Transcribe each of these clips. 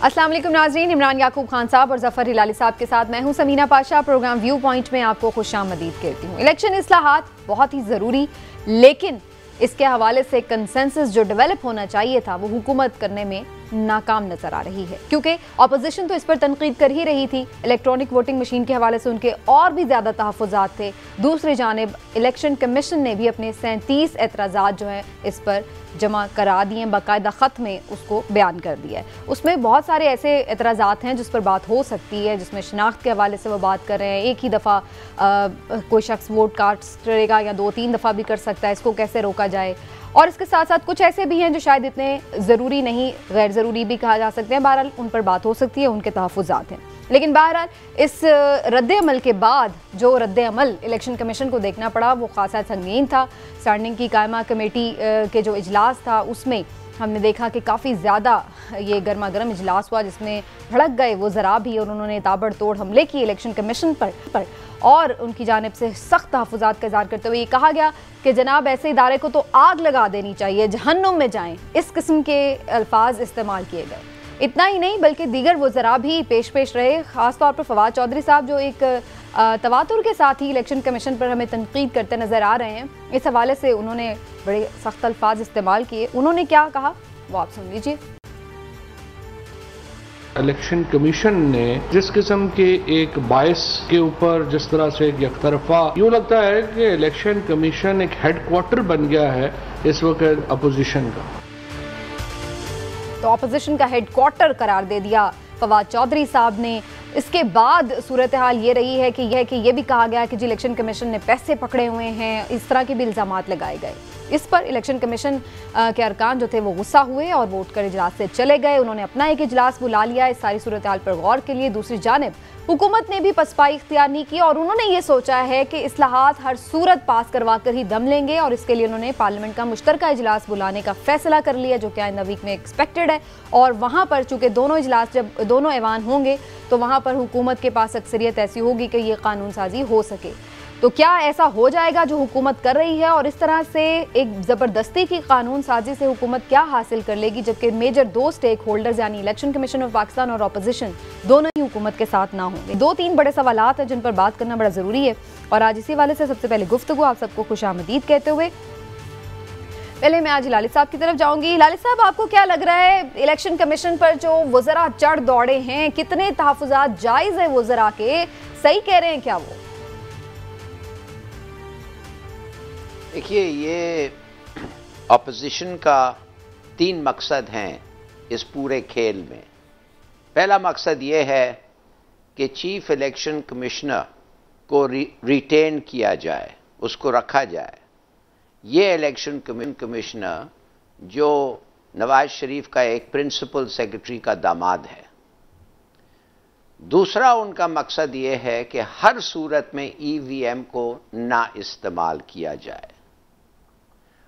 अस्सलाम वालेकुम नाज़रीन, इमरान याकूब खान साहब और ज़फ़र हिलाली साहब के साथ मैं हूं Samina Pasha. Program viewpoint में आपको खुशामदीद कहती हूं। इलेक्शन इस्लाहात बहुत ही ज़रूरी, लेकिन इसके हवाले से कंसेंसस जो डेवलप होना चाहिए था वो हुकूमत करने में नाकाम नजर आ रही है, क्योंकि अपोजिशन तो इस पर तनकीद कर ही रही थी। इलेक्ट्रॉनिक वोटिंग मशीन के हवाले से उनके और भी ज़्यादा तहफ़्फ़ुज़ात थे। दूसरी जानिब इलेक्शन कमीशन ने भी अपने 37 एतराज़ात जो हैं इस पर जमा करा दिए, बाकायदा ख़त में उसको बयान कर दिया है। उसमें बहुत सारे ऐसे एतराज़ात हैं जिस पर बात हो सकती है, जिसमें शनाख्त के हवाले से वो बात कर रहे हैं। एक ही दफ़ा कोई शख्स वोट काटेगा या 2-3 दफ़ा भी कर सकता है, इसको कैसे रोका जाए। और इसके साथ साथ कुछ ऐसे भी हैं जो शायद इतने ज़रूरी नहीं, गैर ज़रूरी भी कहा जा सकते हैं। बहरहाल उन पर बात हो सकती है, उनके तहफ़्फ़ुज़ात हैं। लेकिन बहरहाल इस रद्द अमल के बाद जो रद्द अमल इलेक्शन कमीशन को देखना पड़ा वो खासा संगीन था। स्टैंडिंग की कायमा कमेटी के जो इजलास था उसमें हमने देखा कि काफ़ी ज़्यादा ये गर्मा गर्म इजलास हुआ, जिसमें भड़क गए वो ज़रा भी और उन्होंने ताबड़तोड़ हमले किए इलेक्शन कमीशन पर और उनकी जानिब से सख्त तहफ़्फ़ुज़ात का इज़हार करते हुए ये कहा गया कि जनाब ऐसे इदारे को तो आग लगा देनी चाहिए, जहन्नुम में जाएं। इस किस्म के अल्फाज इस्तेमाल किए गए। इतना ही नहीं बल्कि दीगर वज़रा भी पेश रहे, ख़ासतौर पर फवाद चौधरी साहब जो एक तवातुर के साथ ही इलेक्शन कमीशन पर हमें तनकीद करते नज़र आ रहे हैं। इस हवाले से उन्होंने बड़े सख्त अल्फाज इस्तेमाल किए। उन्होंने क्या कहा वो आप सुन लीजिए। इलेक्शन कमीशन ने जिस किस्म के एक बायस के ऊपर जिस तरह से एक यकतरफा, यूँ लगता है कि इलेक्शन कमीशन एक हेडक्वार्टर बन गया है इस वक्त अपोजिशन का। तो अपोजिशन का हेडक्वार्टर करार दे दिया फवाद चौधरी साहब ने। इसके बाद सूरत हाल ये रही है कि ये भी कहा गया कि जी इलेक्शन कमीशन ने पैसे पकड़े हुए हैं, इस तरह के भी इल्ज़ामात लगाए गए। इस पर इलेक्शन कमीशन के अरकान जो थे वो गुस्सा हुए और वोट कर इजलास से चले गए। उन्होंने अपना एक इजलास बुला लिया इस सारी सूरत हाल पर गौर के लिए। दूसरी जानिब हुकूमत ने भी पसपाई इख्तियार नहीं की और उन्होंने ये सोचा है कि इस्लाहात हर सूरत पास करवा कर ही दम लेंगे और इसके लिए उन्होंने पार्लियामेंट का मुश्तरका इजलास बुलाने का फैसला कर लिया, जो कि आइंदा वीक में एक्सपेक्टेड है। और वहाँ पर चूँकि दोनों इजलास जब दोनों ऐवान होंगे तो वहाँ पर हुकूमत के पास अक्सरियत ऐसी होगी कि ये कानून साजी हो सके। तो क्या ऐसा हो जाएगा जो हुकूमत कर रही है और इस तरह से एक ज़बरदस्ती की कानून साजी से हुकूमत क्या हासिल कर लेगी, जबकि मेजर दो स्टेक होल्डर्स यानी इलेक्शन कमीशन ऑफ पाकिस्तान और अपोजिशन दोनों ही हुकूमत के साथ ना होंगे। 2-3 बड़े सवालात हैं जिन पर बात करना बड़ा ज़रूरी है और आज इसी वाले से सबसे पहले गुफ्तगू आप सबको खुशामदीद कहते हुए पहले मैं आज हिलाली साहब की तरफ जाऊंगी। हिलाली साहब, आपको क्या लग रहा है इलेक्शन कमीशन पर जो वज़रा चढ़ दौड़े हैं, कितने तहफ़्फ़ुज़ात जायज़ है वज़रा के, सही कह रहे हैं क्या वो? देखिए, ये अपोजिशन का 3 मकसद हैं इस पूरे खेल में। पहला मकसद ये है कि चीफ इलेक्शन कमिश्नर को रिटेन किया जाए, उसको रखा जाए। ये इलेक्शन कमिश्नर जो नवाज शरीफ का एक प्रिंसिपल सेक्रेटरी का दामाद है। दूसरा उनका मकसद ये है कि हर सूरत में ईवीएम को ना इस्तेमाल किया जाए।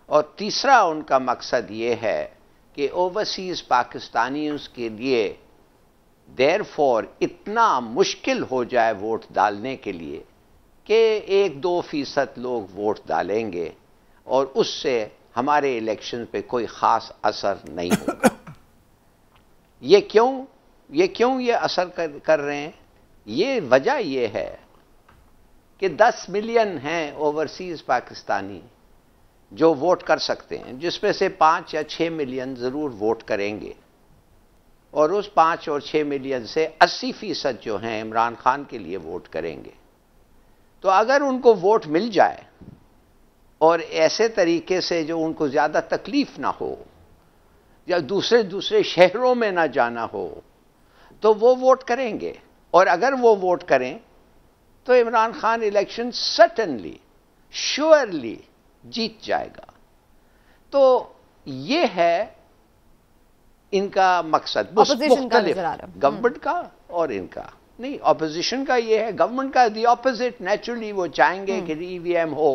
और तीसरा उनका मकसद ये है कि ओवरसीज़ पाकिस्तानियों के लिए देयरफॉर इतना मुश्किल हो जाए वोट डालने के लिए कि 1-2% लोग वोट डालेंगे और उससे हमारे इलेक्शन पे कोई ख़ास असर नहीं होगा। ये क्यों ये असर कर रहे हैं? ये वजह ये है कि 10 मिलियन हैं ओवरसीज़ पाकिस्तानी जो वोट कर सकते हैं, जिसमें से 5 या 6 मिलियन ज़रूर वोट करेंगे और उस 5 और 6 मिलियन से 80% जो हैं इमरान खान के लिए वोट करेंगे। तो अगर उनको वोट मिल जाए और ऐसे तरीके से जो उनको ज़्यादा तकलीफ ना हो या दूसरे शहरों में ना जाना हो, तो वो वोट करेंगे। और अगर वो वोट करें तो Imran Khan election certainly, surely जीत जाएगा। तो ये है इनका मकसद। मुख्तलिफ गवर्नमेंट का और इनका नहीं, ऑपोजिशन का ये है। गवर्नमेंट का दी ऑपोजिट, नेचुरली वो चाहेंगे कि ईवीएम हो।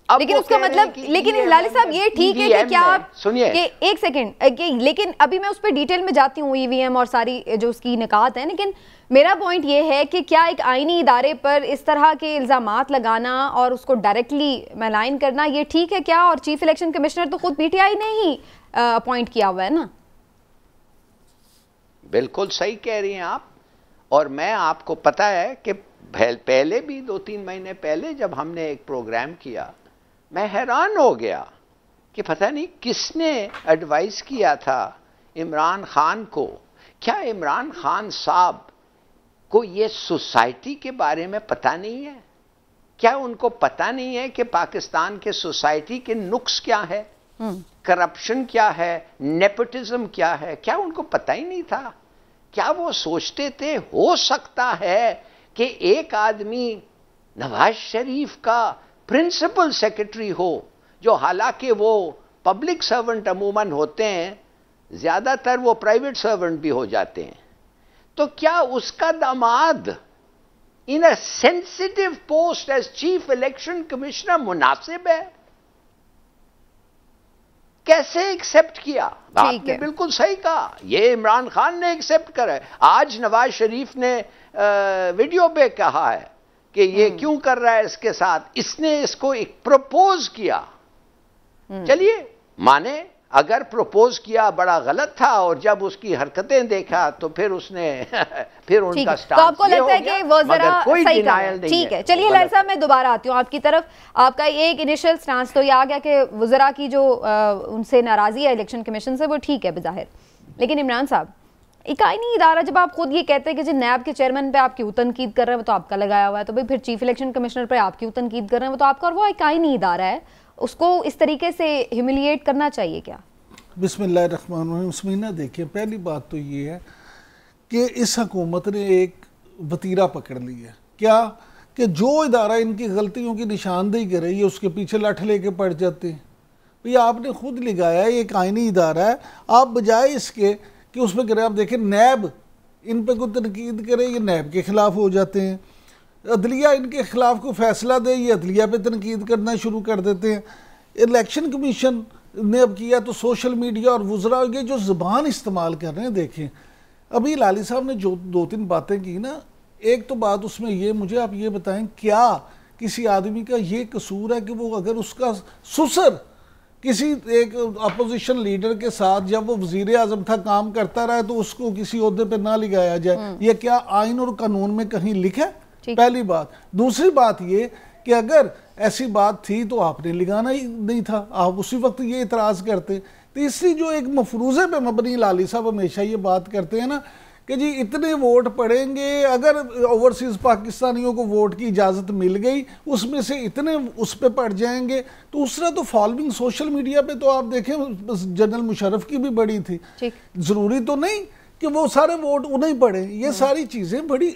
लेकिन उसका मतलब, लेकिन हिलाली साहब ये ठीक है कि क्या आप सुनिए एक सेकंड, लेकिन अभी मैं उस पर डिटेल में जाती हूँ ईवीएम और सारी जो उसकी निकात है, लेकिन मेरा पॉइंट ये है कि क्या एक आईनी इदारे पर इस तरह के इल्जामात लगाना और उसको डायरेक्टली मैलाइन करना ये ठीक है क्या? और चीफ इलेक्शन कमिश्नर तो खुद पीटीआई ने ही अपॉइंट किया हुआ है ना। बिल्कुल सही कह रही हैं आप। और मैं आपको पता है कि पहले भी 2-3 महीने पहले जब हमने एक प्रोग्राम किया, मैं हैरान हो गया कि पता नहीं किसने एडवाइस किया था इमरान खान को। क्या इमरान खान साहब को ये सोसाइटी के बारे में पता नहीं है? क्या उनको पता नहीं है कि पाकिस्तान के सोसाइटी के नुक्स क्या है, करप्शन क्या है, नेपोटिज्म क्या है? क्या उनको पता ही नहीं था? क्या वो सोचते थे हो सकता है कि एक आदमी नवाज शरीफ का प्रिंसिपल सेक्रेटरी हो, जो हालांकि वो पब्लिक सर्वेंट अमूमन होते हैं, ज्यादातर वो प्राइवेट सर्वेंट भी हो जाते हैं, तो क्या उसका दामाद in a sensitive post as chief election commissioner मुनासिब है? कैसे एक्सेप्ट किया? आपने बिल्कुल सही कहा, ये इमरान खान ने एक्सेप्ट करा है। आज नवाज शरीफ ने वीडियो पे कहा है कि ये क्यों कर रहा है इसके साथ, इसने इसको एक प्रपोज किया। चलिए माने अगर प्रपोज किया बड़ा गलत था, और जब उसकी हरकतें देखा तो फिर उसने फिर उनका स्टांस तो आपको लगता है कि वो जरा सही कर, ठीक है। चलिए लाल साहब, मैं दोबारा आती हूँ आपकी तरफ। आपका एक इनिशियल स्टांस तो ये आ गया कि वज़रा की जो उनसे नाराजगी है इलेक्शन कमीशन से, वो ठीक है बज़ाहिर, लेकिन इमरान साहब, एक आईनी इदारा, जब आप खुद ये कहते हैं कि जो नैब के चेयरमैन पे आप क्यों तनकीद कर रहे हैं, वो तो आपका लगाया हुआ है, तो भाई फिर चीफ इलेक्शन कमिश्नर पे आप क्यों तनकीद कर रहे हैं, वो तो आपका, और वो एक आईनी इदारा है, उसको इस तरीके से ह्यूमिलिएट करना चाहिए क्या? बिस्मिल्लाहिर्रहमानिर्रहीम। समीना देखिए, पहली बात तो ये है कि इस हुकूमत ने एक वतीरा पकड़ ली है, क्या कि जो इदारा इनकी गलतियों की निशानदेही कर रही है उसके पीछे लठ लेके पड़ जाते हैं। भैया आपने खुद लगाया है, एक आईनी इदारा है, आप बजाय इसके कि उसमें करें, आप देखें नैब इन पे कोई तनकीद करे, ये नैब के खिलाफ हो जाते हैं। अदलिया इनके खिलाफ कोई फैसला दे, ये अदलिया पे तनकीद करना शुरू कर देते हैं। इलेक्शन कमीशन ने अब किया तो सोशल मीडिया और वुज़रा ये जो ज़ुबान इस्तेमाल कर रहे हैं, देखें अभी लाली साहब ने जो 2-3 बातें की ना, एक तो बात उसमें ये, मुझे आप ये बताएं क्या किसी आदमी का ये कसूर है कि वो अगर उसका सुसर किसी एक अपोजिशन लीडर के साथ जब वो वजीर आजम था काम करता रहा तो उसको किसी ओहदे पे ना लगाया जाए? ये क्या आइन और कानून में कहीं लिखा है? पहली बात। दूसरी बात ये कि अगर ऐसी बात थी तो आपने लगाना ही नहीं था, आप उसी वक्त ये इतराज करते। तीसरी जो एक मफरूज़े पे मबनी, लाली साहब हमेशा ये बात करते हैं ना कि जी इतने वोट पड़ेंगे, अगर ओवरसीज़ पाकिस्तानियों को वोट की इजाज़त मिल गई उसमें से इतने उस पर पड़ जाएंगे। तो दूसरा तो फॉलोइंग सोशल मीडिया पे तो आप देखें जनरल मुशर्रफ की भी बड़ी थी, ज़रूरी तो नहीं कि वो सारे वोट उन्हें पड़े। ये सारी चीज़ें बड़ी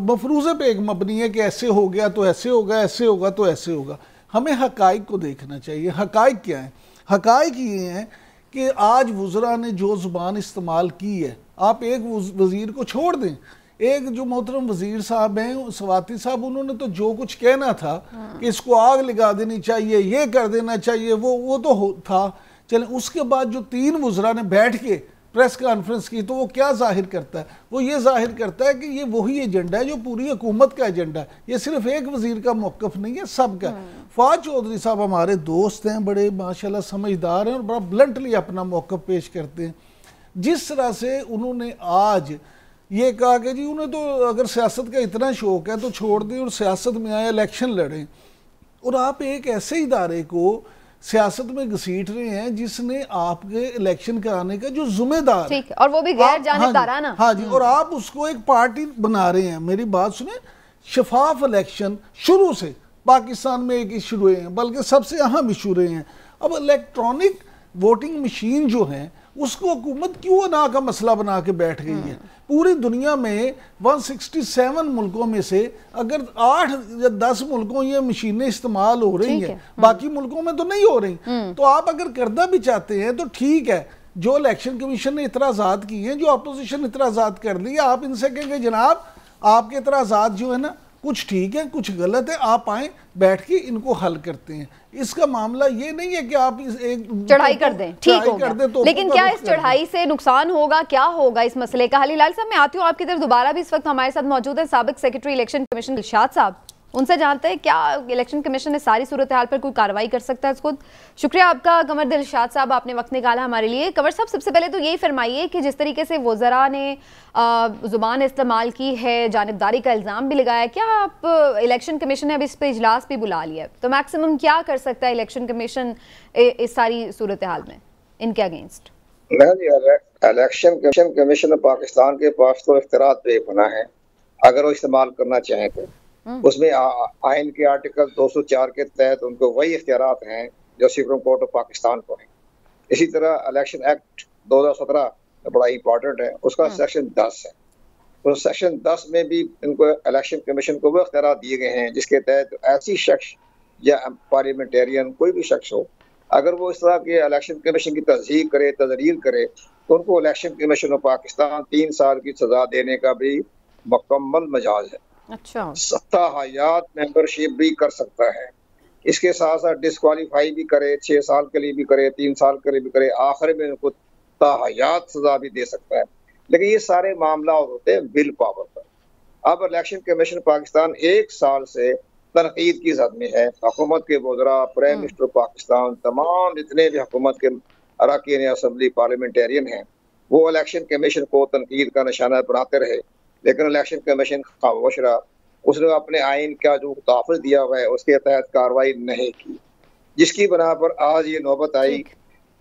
मफरूज़े पे एक मबनी है कि ऐसे हो गया तो ऐसे होगा, ऐसे होगा तो ऐसे होगा। हमें हकाइक को देखना चाहिए। हकाइक क्या है? हकाइक ये हैं कि आज वुज़रा ने जो ज़ुबान इस्तेमाल की है, आप एक वज़ीर को छोड़ दें, एक जो मोहतरम वज़ीर साहब हैं सवाती साहब, उन्होंने तो जो कुछ कहना था कि इसको आग लगा देनी चाहिए, ये कर देना चाहिए, वो तो था। चलें, उसके बाद जो 3 वुज़रा ने बैठ के प्रेस कॉन्फ्रेंस की, तो वो क्या जाहिर करता है? वो ये जाहिर करता है कि ये वही एजेंडा है जो पूरी हुकूमत का एजेंडा है। ये सिर्फ एक वजीर का मौक़िफ़ नहीं है, सबका। फवाद चौधरी साहब हमारे दोस्त हैं, बड़े माशाल्लाह समझदार हैं और बड़ा ब्लंटली अपना मौक़िफ़ पेश करते हैं। जिस तरह से उन्होंने आज ये कहा कि जी उन्हें तो अगर सियासत का इतना शौक़ है तो छोड़ दें और सियासत में आए, इलेक्शन लड़ें, और आप एक ऐसे इदारे को सियासत में घसीट रहे हैं जिसने आपके इलेक्शन कराने का जो जिम्मेदार है, और वो भी गैर जानिबदाराना। हाँ जी, और आप उसको एक पार्टी बना रहे हैं। मेरी बात सुने, शफाफ इलेक्शन शुरू से पाकिस्तान में एक इशू रहे हैं, बल्कि सबसे अहम इशू रहे हैं। अब इलेक्ट्रॉनिक वोटिंग मशीन जो है उसको हुकूमत क्यों ना का मसला बना के बैठ गई है? पूरी दुनिया में 167 मुल्कों में से अगर 8 या 10 मुल्कों ये मशीनें इस्तेमाल हो रही हैं, बाकी मुल्कों में तो नहीं हो रही। तो आप अगर करना भी चाहते हैं तो ठीक है, जो इलेक्शन कमीशन ने इतराज़ात किए हैं, जो अपोजिशन इतराज़ात कर ली, आप इनसे कहेंगे जनाब आपके इतराज़ात जो है ना कुछ ठीक है कुछ गलत है, आप आए बैठ के इनको हल करते हैं। इसका मामला ये नहीं है कि आप एक चढ़ाई कर दें, ठीक होगा। तो लेकिन क्या इस चढ़ाई से नुकसान होगा, क्या होगा इस मसले का? हलीलाल साहब, मैं आती हूँ आपकी तरफ दोबारा भी। इस वक्त हमारे साथ मौजूद है साबिक सेक्रेटरी इलेक्शन कमीशन दिलशाद साहब। उनसे जानते हैं क्या इलेक्शन कमीशन इस सारी सूरत हाल पर कोई कार्रवाई कर सकता है। खुद शुक्रिया आपका कमर दिलशाद साहब, आपने वक्त निकाला हमारे लिए। कमर साहब, सबसे पहले तो यही फरमाइए कि जिस तरीके से वज़रा ने ज़ुबान इस्तेमाल की है, जानिबदारी का इल्ज़ाम भी लगाया, क्या आप इलेक्शन कमीशन ने अब इस पर इजलास भी बुला लिया, तो मैक्सिमम क्या कर सकता है इलेक्शन कमीशन इस सारी सूरत हाल में इनके अगेंस्ट? इलेक्शन कमीशन पाकिस्तान के पास तो इख्तियारात बेपनाह है, अगर वो इस्तेमाल करना चाहें तो। उसमें आइन के आर्टिकल 204 के तहत उनको वही इख्तियारात हैं जो सुप्रीम कोर्ट ऑफ पाकिस्तान को हैं। इसी तरह इलेक्शन एक्ट 2017 बड़ा इंपॉर्टेंट है, उसका सेक्शन 10 है। तो सेक्शन 10 में भी इनको इलेक्शन कमीशन को वो इख्तियारात दिए गए हैं जिसके तहत ऐसी शख्स या पार्लियामेंटेरियन कोई भी शख्स हो, अगर वो इस तरह के इलेक्शन कमीशन की तस्दीक करे, तजरीर करे, तो उनको इलेक्शन कमीशन ऑफ पाकिस्तान 3 साल की सजा देने का भी मुकम्मल मजाज है। अच्छा, सत्ता हयात मेंबरशिप भी कर सकता है, इसके साथ साथ डिस्क्वालीफाई भी करे, 6 साल के लिए भी करे, 3 साल के लिए भी करे, आखिर में उनको ताहयात सजा भी दे सकता है। लेकिन ये सारे मामला होते हैं बिल पावर पर। अब इलेक्शन कमीशन पाकिस्तान 1 साल से तनकीद की जद में है। हुकूमत के वज़रा, प्राइम मिनिस्टर पाकिस्तान, तमाम जितने भी हुकूमत के अरकान असम्बली पार्लियामेंटेरियन हैं, वो इलेक्शन कमीशन को तनकीद का निशाना बनाते रहे, लेकिन इलेक्शन कमीशन खामोश रहा। उसने अपने आइन का जो तहफ़्फ़ुज़ दिया हुआ है उसके तहत कार्रवाई नहीं की, जिसकी बना पर आज ये नौबत आई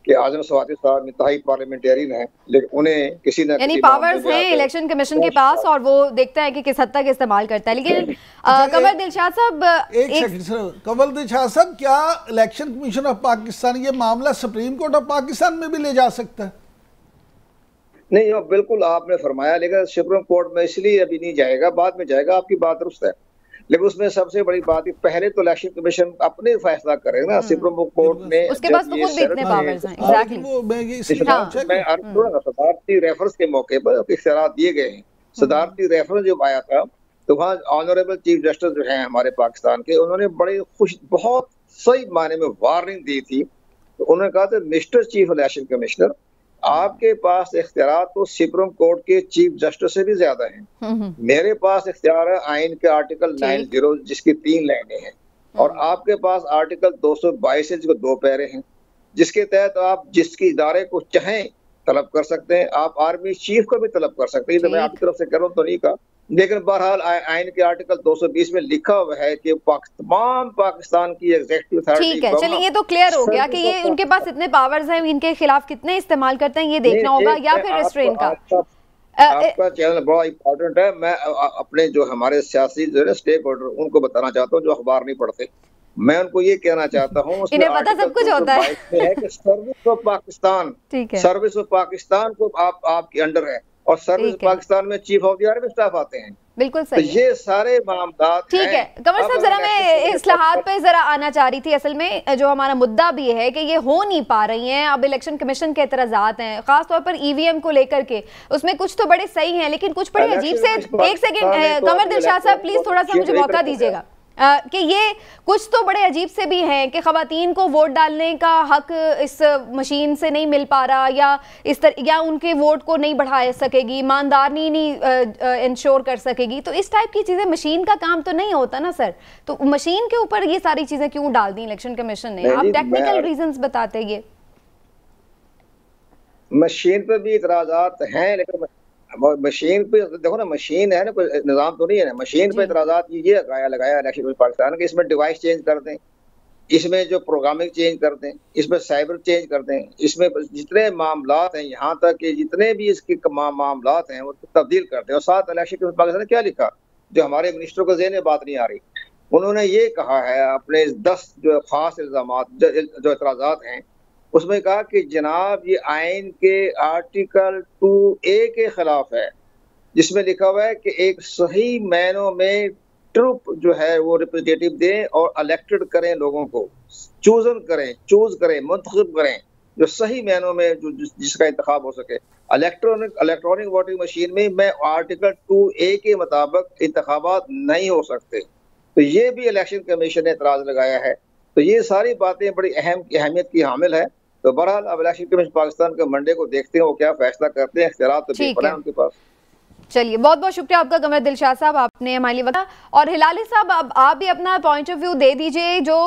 कि आज़म स्वाति साहब इंतहाई पार्लियामेंटेरियन हैं, लेकिन उन्हें किसी न यानी पावर्स हैं इलेक्शन कमीशन के पास और वो देखता है कि किस हद तक इस्तेमाल करता है। लेकिन कमर दिलशाद साहब, एक सेकंड सर, कमर दिलशाद साहब, क्या इलेक्शन कमीशन ऑफ पाकिस्तान ये मामला सुप्रीम कोर्ट ऑफ पाकिस्तान में भी ले जा सकता है? नहीं, बिल्कुल आपने फरमाया, लेकिन सुप्रीम कोर्ट में इसलिए अभी नहीं जाएगा, बाद में जाएगा, आपकी बात दुरुस्त है। लेकिन उसमें सबसे बड़ी बात है, पहले तो इलेक्शन कमीशन अपने फैसला करेगा ना। सुप्रीम कोर्ट ने उसके पास तो खुद इतने पावर्स हैं। एग्जैक्टली, मैं सदारती रेफरेंस के मौके पर इख्तियारात दिए गए हैं। सदारती रेफरेंस जब आया था तो वहाँ ऑनरेबल चीफ जस्टिस जो हैं हमारे पाकिस्तान के, उन्होंने बड़े बहुत सही मायने में वार्निंग दी थी। तो उन्होंने कहा था, मिस्टर चीफ इलेक्शन कमिश्नर, आपके पास इख्तियार तो सुप्रीम कोर्ट के चीफ जस्टिस से भी ज्यादा हैं। मेरे पास इख्तियार है आइन के आर्टिकल 90 जिसकी 3 लाइनें हैं, और आपके पास आर्टिकल 222 है जिसको 2 पैरे हैं, जिसके तहत आप जिसकी इदारे को चाहें तलब कर सकते हैं। आप आर्मी चीफ को भी तलब कर सकते हैं। तो मैं आपकी तरफ से कर रहा हूँ तो नहीं कहा, लेकिन बहरहाल आइन के आर्टिकल 220 में लिखा हुआ है कि तमाम पाकिस्तान की एग्जीक्यूटिव अथॉरिटी। ठीक है, चलिए ये तो क्लियर हो गया कि ये उनके पास इतने पावर्स हैं, इनके खिलाफ कितने इस्तेमाल करते हैं ये देखना होगा, या फिर रेस्ट्रेन का। आपका चैनल बड़ा इंपॉर्टेंट है। मैं अपने जो हमारे सियासी जो है स्टेक होल्डर उनको बताना चाहता हूँ जो अखबार नहीं पढ़ते, मैं उनको ये कहना चाहता हूँ, इन्हें पता सब कुछ होता है कि service of Pakistan, service of Pakistan को आपके अंडर है, और सर्विस पाकिस्तान में chief of the army staff आते हैं। बिल्कुल सही। तो ये सारे मामला ठीक है। कमर साहब, जरा मैं इस्लाहात पे जरा आना चाह रही थी। असल में जो हमारा मुद्दा भी है कि ये हो नहीं पा रही हैं। अब इलेक्शन कमीशन के एतराजात हैं, खासतौर पर ईवीएम को लेकर के, उसमें कुछ तो बड़े सही हैं लेकिन कुछ बड़े अजीब से। एक सेकंड कमर दिलशाद साहब, प्लीज थोड़ा सा मुझे मौका दीजिएगा कि ये कुछ तो बड़े अजीब से भी हैं कि ख़वातीन को वोट डालने का हक इस मशीन से नहीं मिल पा रहा, या इस तरह, या उनके वोट को नहीं बढ़ा सकेगी, ईमानदारी नहीं इंश्योर कर सकेगी। तो इस टाइप की चीज़ें मशीन का काम तो नहीं होता ना सर, तो मशीन के ऊपर ये सारी चीज़ें क्यों डाल दी इलेक्शन कमीशन ने? आप टेक्निकल रीजंस बताते। ये मशीन पर भी इतराज़ात हैं, लेकिन मशीन पे देखो ना, मशीन है ना, कोई निज़ाम तो नहीं है ना। मशीन पे इतराज़ात ये लगाया इलेक्शन पाकिस्तान के, इसमें डिवाइस चेंज कर दें, इसमें जो प्रोग्रामिंग चेंज कर दें, इसमें साइबर चेंज कर दें, इसमें जितने मामलात हैं, यहाँ तक कि जितने भी इसके मामलात हैं वो तब्दील कर दें। और साथ इलेक्शन पाकिस्तान ने क्या लिखा, जो हमारे मिनिस्टर को ज़हन में बात नहीं आ रही, उन्होंने ये कहा है अपने 10 जो खास इल्ज़ामात जो इतराज़ात हैं उसमें कहा कि जनाब ये आइन के आर्टिकल 2A के खिलाफ है, जिसमें लिखा हुआ है कि एक सही मायनों में ट्रूप जो है वो रिप्रेजेंटेटिव दें और इलेक्टेड करें, लोगों को चूज करें, मुंतखब करें, जो सही मायनों में जिसका इंतखाब हो सके। इलेक्ट्रॉनिक वोटिंग मशीन में मैं आर्टिकल 2A के मुताबिक इंतखाबात नहीं हो सकते। तो ये भी इलेक्शन कमीशन ने एतराज़ लगाया है। तो ये सारी बातें बड़ी अहमियत की हामिल है। तो बहरहाल अब इलेक्शन कमीशन पाकिस्तान के मंडे को देखते हैं वो क्या फैसला करते हैं। इख्तियारात तो बड़ा है उनके पास। चलिए, बहुत बहुत शुक्रिया आपका कमर दिलशाद साहब, आपने हमारे लिए बताया। और हिलाली साहब, अब आप भी अपना पॉइंट ऑफ व्यू दे दीजिए, जो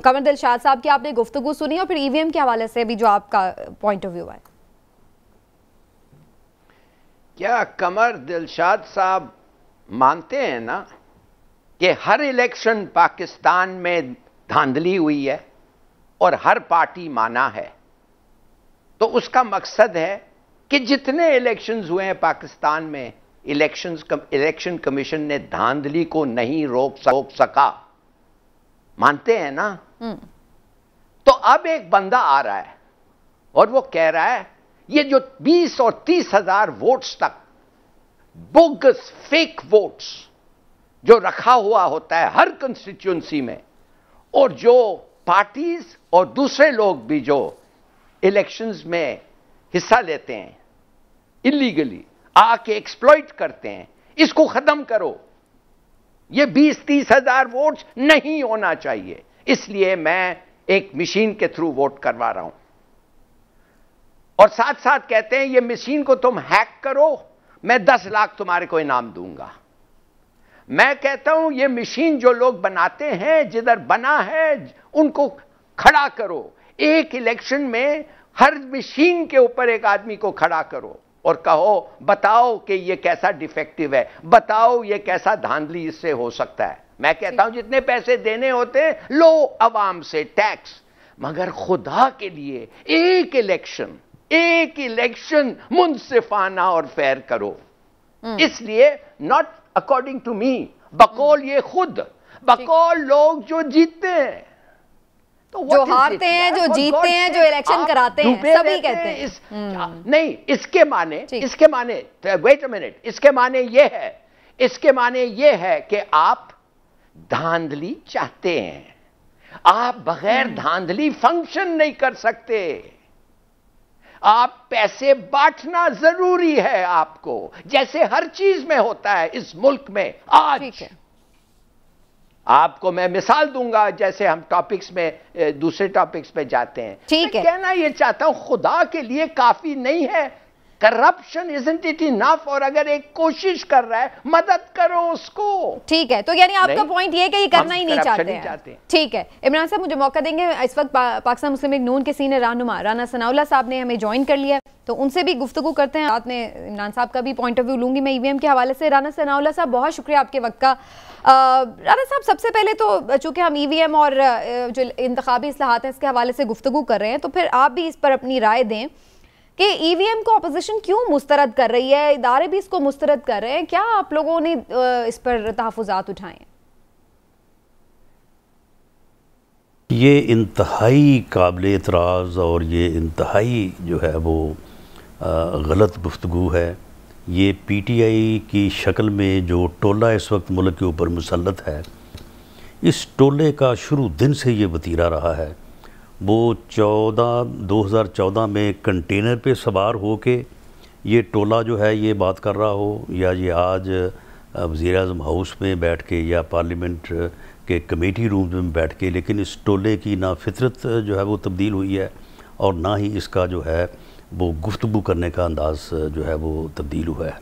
कमर दिलशाद साहब की आपने गुफ्तगू सुनी और फिर ईवीएम के हवाले से भी जो आपका पॉइंट ऑफ व्यू है। क्या कमर दिलशाद साहब मानते हैं ना कि हर इलेक्शन पाकिस्तान में धांधली हुई है और हर पार्टी माना है? तो उसका मकसद है कि जितने इलेक्शंस हुए हैं पाकिस्तान में, इलेक्शन कमीशन ने धांधली को नहीं रोक सका। मानते हैं ना? तो अब एक बंदा आ रहा है और वो कह रहा है ये जो 20 और 30 हजार वोट्स तक बोगस फेक वोट्स जो रखा हुआ होता है हर कंस्टिट्यूंसी में, और जो पार्टीज और दूसरे लोग भी जो इलेक्शंस में हिस्सा लेते हैं इलीगली, आके एक्सप्लॉइट करते हैं, इसको खत्म करो। ये 20-30 हजार वोट्स नहीं होना चाहिए, इसलिए मैं एक मशीन के थ्रू वोट करवा रहा हूं। और साथ साथ कहते हैं ये मशीन को तुम हैक करो, मैं 10 लाख तुम्हारे को इनाम दूंगा। मैं कहता हूं ये मशीन जो लोग बनाते हैं, जिधर बना है उनको खड़ा करो। एक इलेक्शन में हर मशीन के ऊपर एक आदमी को खड़ा करो और कहो बताओ कि ये कैसा डिफेक्टिव है, बताओ ये कैसा धांधली इससे हो सकता है। मैं कहता हूं जितने पैसे देने होते हैं लो अवाम से टैक्स, मगर खुदा के लिए एक इलेक्शन मुनसिफाना और फेयर करो। इसलिए नॉट अकॉर्डिंग टू मी, बकौल ये खुद, बकौल लोग जो जीतते हैं, तो जो हारते हैं, जो जीतते हैं, जो इलेक्शन कराते हैं, सभी कहते हैं नहीं। इसके माने वेट अ मिनट, इसके माने ये है कि आप धांधली चाहते हैं। आप बगैर धांधली फंक्शन नहीं कर सकते। आप पैसे बांटना जरूरी है आपको, जैसे हर चीज में होता है इस मुल्क में। आज आपको मैं मिसाल दूंगा, जैसे हम टॉपिक्स में दूसरे टॉपिक्स पे जाते हैं। ठीक है, कहना ये चाहता हूं खुदा के लिए काफी नहीं है करप्शन, इजंट इट इनफ? और अगर एक कोशिश कर रहा है मदद करो उसको। ठीक है, तो यानी आपका पॉइंट ये है कि ये करना ही नहीं चाहते। ठीक है, इमरान साहब मुझे मौका देंगे। इस वक्त पाकिस्तान मुस्लिम लीग नून के सीनियर रहनुमा राना सनाउल्लाह साहब ने हमें ज्वाइन कर लिया, तो उनसे भी गुफ्तगू करते हैं। साथ में इमरान साहब का भी पॉइंट ऑफ व्यू लूंगी मैं ईवीएम के हवाले से। राना सनाउल्लाह साहब, बहुत शुक्रिया आपके वक्त का। राना साहब, सबसे पहले तो चूंकि हम ईवीएम और जो इंतखाबी इस्लाहात हैं इसके हवाले से गुफ्तगू कर रहे हैं, तो फिर आप भी इस पर अपनी राय दें कि ईवीएम को अपोजिशन क्यों मुस्तरद कर रही है, इदारे भी इसको मुस्तरद कर रहे हैं, क्या आप लोगों ने इस पर तहफ़्फ़ुज़ात उठाए हैं? ये इंतहाई काबिल एतराज़ और ये इंतहाई जो है वो गलत गुफ्तगू है। ये पीटीआई की शक्ल में जो टोला इस वक्त मुल्क के ऊपर मुसल्लत है, इस टोले का शुरू दिन से ये वतीरा रहा है। वो 2014 में कंटेनर पे सवार हो के ये टोला जो है ये बात कर रहा हो, या ये आज वज़ीर-ए-आज़म हाउस में बैठ के या पार्लियामेंट के कमेटी रूम में बैठ के, लेकिन इस टोले की ना फितरत जो है वो तब्दील हुई है और ना ही इसका जो है वो गुफ्तगू करने का अंदाज़ जो है वो तब्दील हुआ है।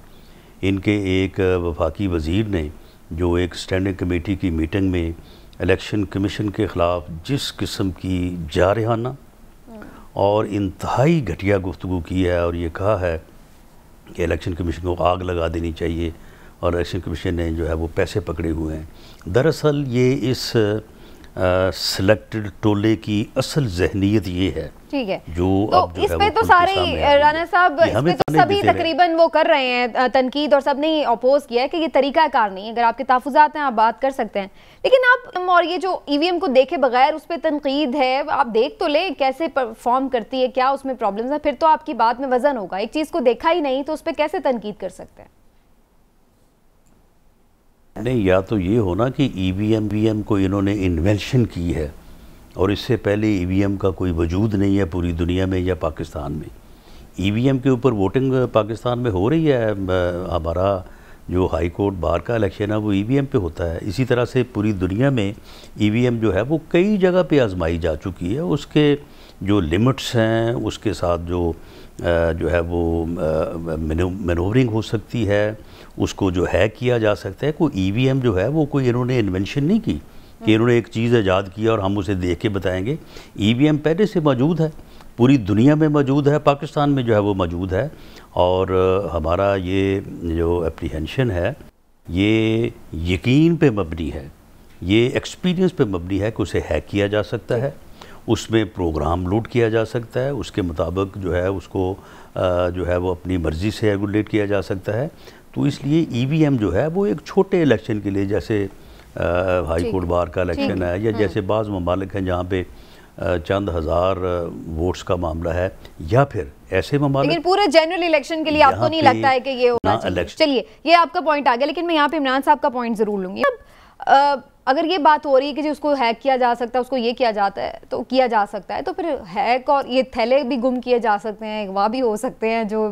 इनके एक वफाकी वज़ीर ने जो एक स्टैंडिंग कमेटी की मीटिंग में इलेक्शन कमीशन के ख़िलाफ़ जिस किस्म की जारहाना और इंतहाई घटिया गुफ्तगू की है और ये कहा है कि इलेक्शन कमीशन को आग लगा देनी चाहिए और इलेक्शन कमीशन ने जो है वो पैसे पकड़े हुए हैं। दरअसल ये इस सिलेक्टेड टोले की असल जहनीत ये है। ठीक है, जो तो इस पे तो सारे राना साहब इस पे तो सभी तकरीबन वो कर रहे हैं तनकीद, और सब ने अपोज किया है कि ये तरीकाकार नहीं है। अगर आपके तहफ़्फ़ुज़ात हैं आप बात कर सकते हैं, लेकिन आप और ये जो ईवीएम को देखे बगैर उस पर तनकीद है, आप देख तो ले कैसे परफॉर्म करती है, क्या उसमें प्रॉब्लम्स है, फिर तो आपकी बात में वजन होगा। एक चीज़ को देखा ही नहीं तो उस पर कैसे तनकीद कर सकते हैं? नहीं, या तो ये होना कि ईवीएम को इन्होंने इन्वेंशन की है और इससे पहले ईवीएम का कोई वजूद नहीं है पूरी दुनिया में या पाकिस्तान में। ईवीएम के ऊपर वोटिंग पाकिस्तान में हो रही है। हमारा जो हाई कोर्ट बार का इलेक्शन है वो ईवीएम पे होता है। इसी तरह से पूरी दुनिया में ईवीएम जो है वो कई जगह पे आजमाई जा चुकी है। उसके जो लिमिट्स हैं उसके साथ जो है वो मैनूवरिंग हो सकती है, उसको जो है किया जा सकता है। कोई ईवीएम जो है वो कोई इन्होंने इन्वेंशन नहीं की कि इन्होंने एक चीज़ ईजाद किया और हम उसे देख के बताएंगे। ईवीएम पहले से मौजूद है, पूरी दुनिया में मौजूद है, पाकिस्तान में जो है वो मौजूद है। और हमारा ये जो एप्रीहेंशन है ये यकीन पे मबनी है, ये एक्सपीरियंस पे मबनी है कि उसे हैक किया जा सकता है, उसमें प्रोग्राम लोड किया जा सकता है, उसके मुताबिक जो है उसको जो है वो अपनी मर्ज़ी से रेगुलेट किया जा सकता है। तो इसलिए ईवीएम जो है वो एक छोटे इलेक्शन के लिए, जैसे हाई कोर्ट बार का इलेक्शन है या जैसे बाज़ ममालिक हैं जहाँ पे चंद हज़ार वोट्स का मामला है, या फिर ऐसे ममालिक, लेकिन पूरे जनरल इलेक्शन के लिए आपको नहीं लगता है कि ये होना चाहिए? चलिए, ये आपका पॉइंट आ गया, लेकिन मैं यहाँ पे इमरान साहब का पॉइंट ज़रूर लूँगी। अब अगर ये बात हो रही है कि जो उसको हैक किया जा सकता है, उसको ये किया जाता है तो किया जा सकता है, तो फिर हैक और ये थैले भी गुम किए जा सकते हैं, अगवा भी हो सकते हैं जो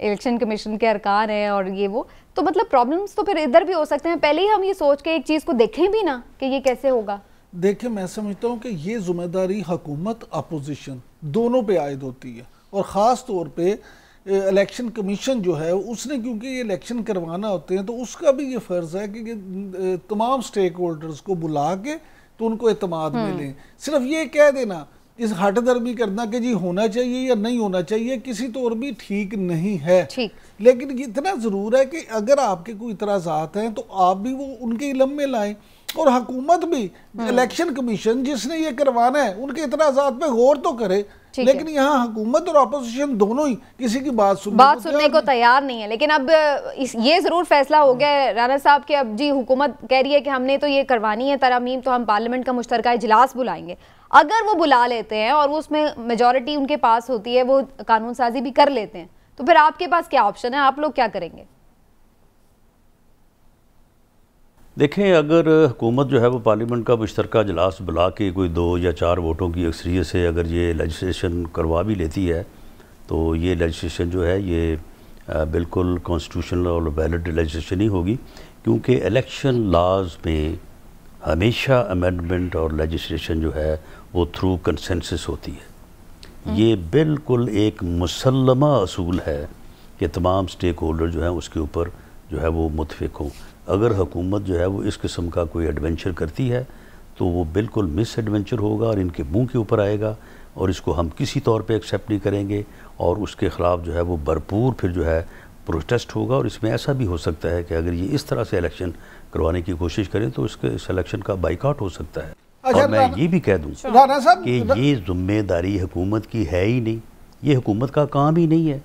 इलेक्शन कमीशन के अरकान हैं, और ये वो, तो मतलब प्रॉब्लम्स तो फिर इधर भी हो सकते हैं। पहले ही हम ये सोच के एक चीज़ को देखें भी ना कि ये कैसे होगा। देखिए, मैं समझता हूँ कि ये जिम्मेदारी हुकूमत अपोजिशन दोनों पे आयद होती है, और ख़ास तौर पे इलेक्शन कमीशन जो है उसने, क्योंकि ये इलेक्शन करवाना होते हैं, तो उसका भी ये फ़र्ज़ है कि तमाम स्टेक होल्डर्स को बुला के तो उनको एतमाद मिले। सिर्फ ये कह देना, इस हट दर्मी करना कि जी होना चाहिए या नहीं होना चाहिए, किसी तौर भी ठीक नहीं है। लेकिन इतना ज़रूर है कि अगर आपके कोई इतराज़ात हैं तो आप भी वो उनके इल्म में लाएं, और हुकूमत भी, इलेक्शन कमीशन जिसने ये करवाना है उनके इतराज़ात पे गौर तो करे। लेकिन यहाँ हुकूमत और अपोजिशन दोनों ही किसी की बात सुनने को तैयार नहीं है। लेकिन अब ये जरूर फैसला हो गया है राना साहब कि अब जी हुकूमत कह रही है कि हमने तो ये करवानी है तरमीम, तो हम पार्लियामेंट का मुश्तरका इजलास बुलाएंगे। अगर वो बुला लेते हैं और उसमें मेजॉरिटी उनके पास होती है, वो कानून साजी भी कर लेते हैं, तो फिर आपके पास क्या ऑप्शन है? आप लोग क्या करेंगे? देखें, अगर हुकूमत जो है वो पार्लियामेंट का मुश्तरका इजलास बुला के कोई 2 या 4 वोटों की अक्सरियत से अगर ये लेजिस्लेशन करवा भी लेती है, तो ये लेजिस्लेशन जो है ये बिल्कुल कॉन्स्टिट्यूशनल और वैलिड लेजिस्लेशन ही होगी, क्योंकि इलेक्शन लाज में हमेशा अमेंडमेंट और लेजिस्लेशन जो है वो थ्रू कंसेंसस होती है। ये बिल्कुल एक मुसल्लमा असूल है कि तमाम स्टेक होल्डर जो हैं उसके ऊपर जो है वो मुतफिक हों। अगर हुकूमत जो है वो इस किस्म का कोई एडवेंचर करती है तो वो बिल्कुल मिस एडवेंचर होगा और इनके मुंह के ऊपर आएगा, और इसको हम किसी तौर पे एक्सेप्ट नहीं करेंगे, और उसके ख़िलाफ़ जो है वो भरपूर फिर जो है प्रोटेस्ट होगा। और इसमें ऐसा भी हो सकता है कि अगर ये इस तरह से इलेक्शन करवाने की कोशिश करें तो इस इलेक्शन का बाइकआउट हो सकता है। और मैं ये भी कह दूँ कि ये जिम्मेदारी हुकूमत की है ही नहीं, ये हुकूमत का काम ही नहीं है।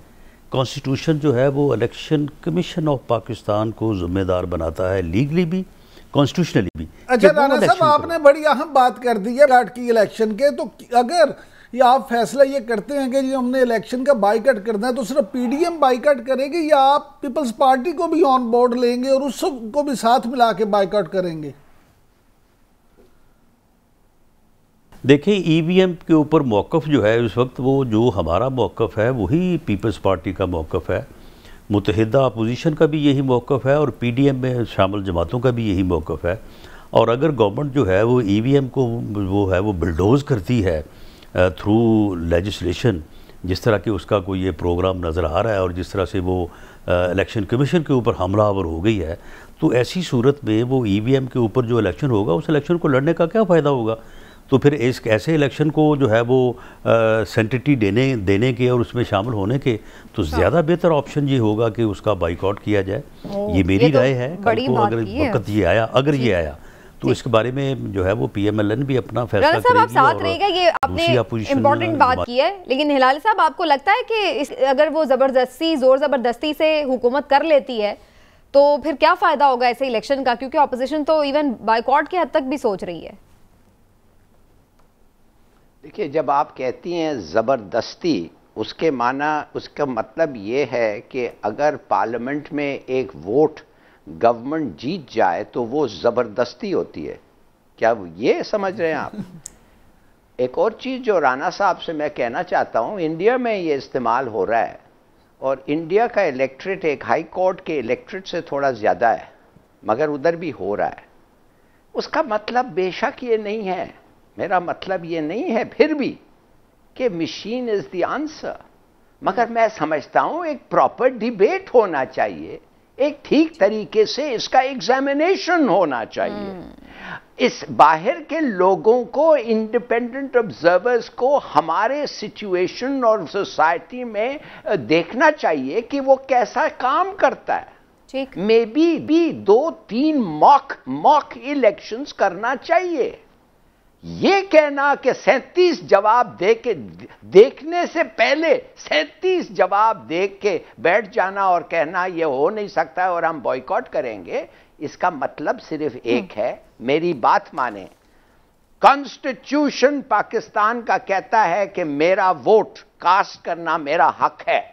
कॉन्स्टिट्यूशन जो है वो इलेक्शन कमीशन ऑफ पाकिस्तान को जिम्मेदार बनाता है, लीगली भी, कॉन्स्टिट्यूशनली भी। अच्छा राना साहब, आपने बड़ी अहम बात कर दी है की इलेक्शन के, तो अगर ये आप फैसला ये करते हैं कि जी हमने इलेक्शन का बाइकआउट करना है, तो सिर्फ पीडीएम बाइकआउट करेगी या आप पीपल्स पार्टी को भी ऑन बोर्ड लेंगे और उसको भी साथ मिला के बाइकआउट करेंगे? देखिए, ईवीएम के ऊपर मौक़िफ़ जो है इस वक्त, वो जो हमारा मौक़िफ़ है वही पीपल्स पार्टी का मौक़िफ़ है, मुत्तहिदा अपोजिशन का भी यही मौक़िफ़ है, और पीडीएम में शामिल जमातों का भी यही मौक़िफ़ है। और अगर गवर्नमेंट जो है वो ईवीएम को वो है वो बुलडोज़ करती है थ्रू लेजिस्लेशन, जिस तरह की उसका कोई ये प्रोग्राम नज़र आ रहा है, और जिस तरह से वो इलेक्शन कमीशन के ऊपर हमलावर हो गई है, तो ऐसी सूरत में वो ईवीएम के ऊपर जो इलेक्शन होगा उस इलेक्शन को लड़ने का क्या फ़ायदा होगा? तो फिर इस ऐसे इलेक्शन को जो है वो सेंटिटी देने के और उसमें शामिल होने के, तो ज़्यादा बेहतर ऑप्शन ये होगा कि उसका बाइकआउट किया जाए। ये मेरी राय है। कल को अगर वक्त ये आया, तो इसके बारे में जो है वो पीएमएलएन भी अपना फैसला करेगी। आप साथ रहेगा, ये आपने इम्पोर्टेंट बात की है। लेकिन हिलाल साहब, आपको लगता है कि अगर वो जोर जबरदस्ती से हुकूमत कर लेती है तो फिर क्या फ़ायदा होगा ऐसे इलेक्शन का? क्योंकि अपोजिशन तो इवन बाइकआउट की हद तक भी सोच रही है। देखिए, जब आप कहती हैं ज़बरदस्ती, उसका मतलब ये है कि अगर पार्लियामेंट में एक वोट गवर्नमेंट जीत जाए तो वो ज़बरदस्ती होती है। क्या ये समझ रहे हैं आप? एक और चीज़ जो राना साहब से मैं कहना चाहता हूँ, इंडिया में ये इस्तेमाल हो रहा है, और इंडिया का इलेक्ट्रेट एक हाई कोर्ट के इलेक्ट्रेट से थोड़ा ज़्यादा है, मगर उधर भी हो रहा है। उसका मतलब बेशक ये नहीं है, मेरा मतलब ये नहीं है फिर भी कि मशीन इज द आंसर, मगर मैं समझता हूं एक प्रॉपर डिबेट होना चाहिए, एक ठीक तरीके से इसका एग्जामिनेशन होना चाहिए। इस बाहर के लोगों को, इंडिपेंडेंट ऑब्जर्वर्स को हमारे सिचुएशन और सोसाइटी में देखना चाहिए कि वो कैसा काम करता है। ठीक, मे बी 2-3 मॉक इलेक्शंस करना चाहिए। ये कहना कि 37 जवाब देखने से पहले 37 जवाब देख के बैठ जाना और कहना ये हो नहीं सकता है और हम बॉयकॉट करेंगे, इसका मतलब सिर्फ एक है, मेरी बात माने। कॉन्स्टिट्यूशन पाकिस्तान का कहता है कि मेरा वोट कास्ट करना मेरा हक है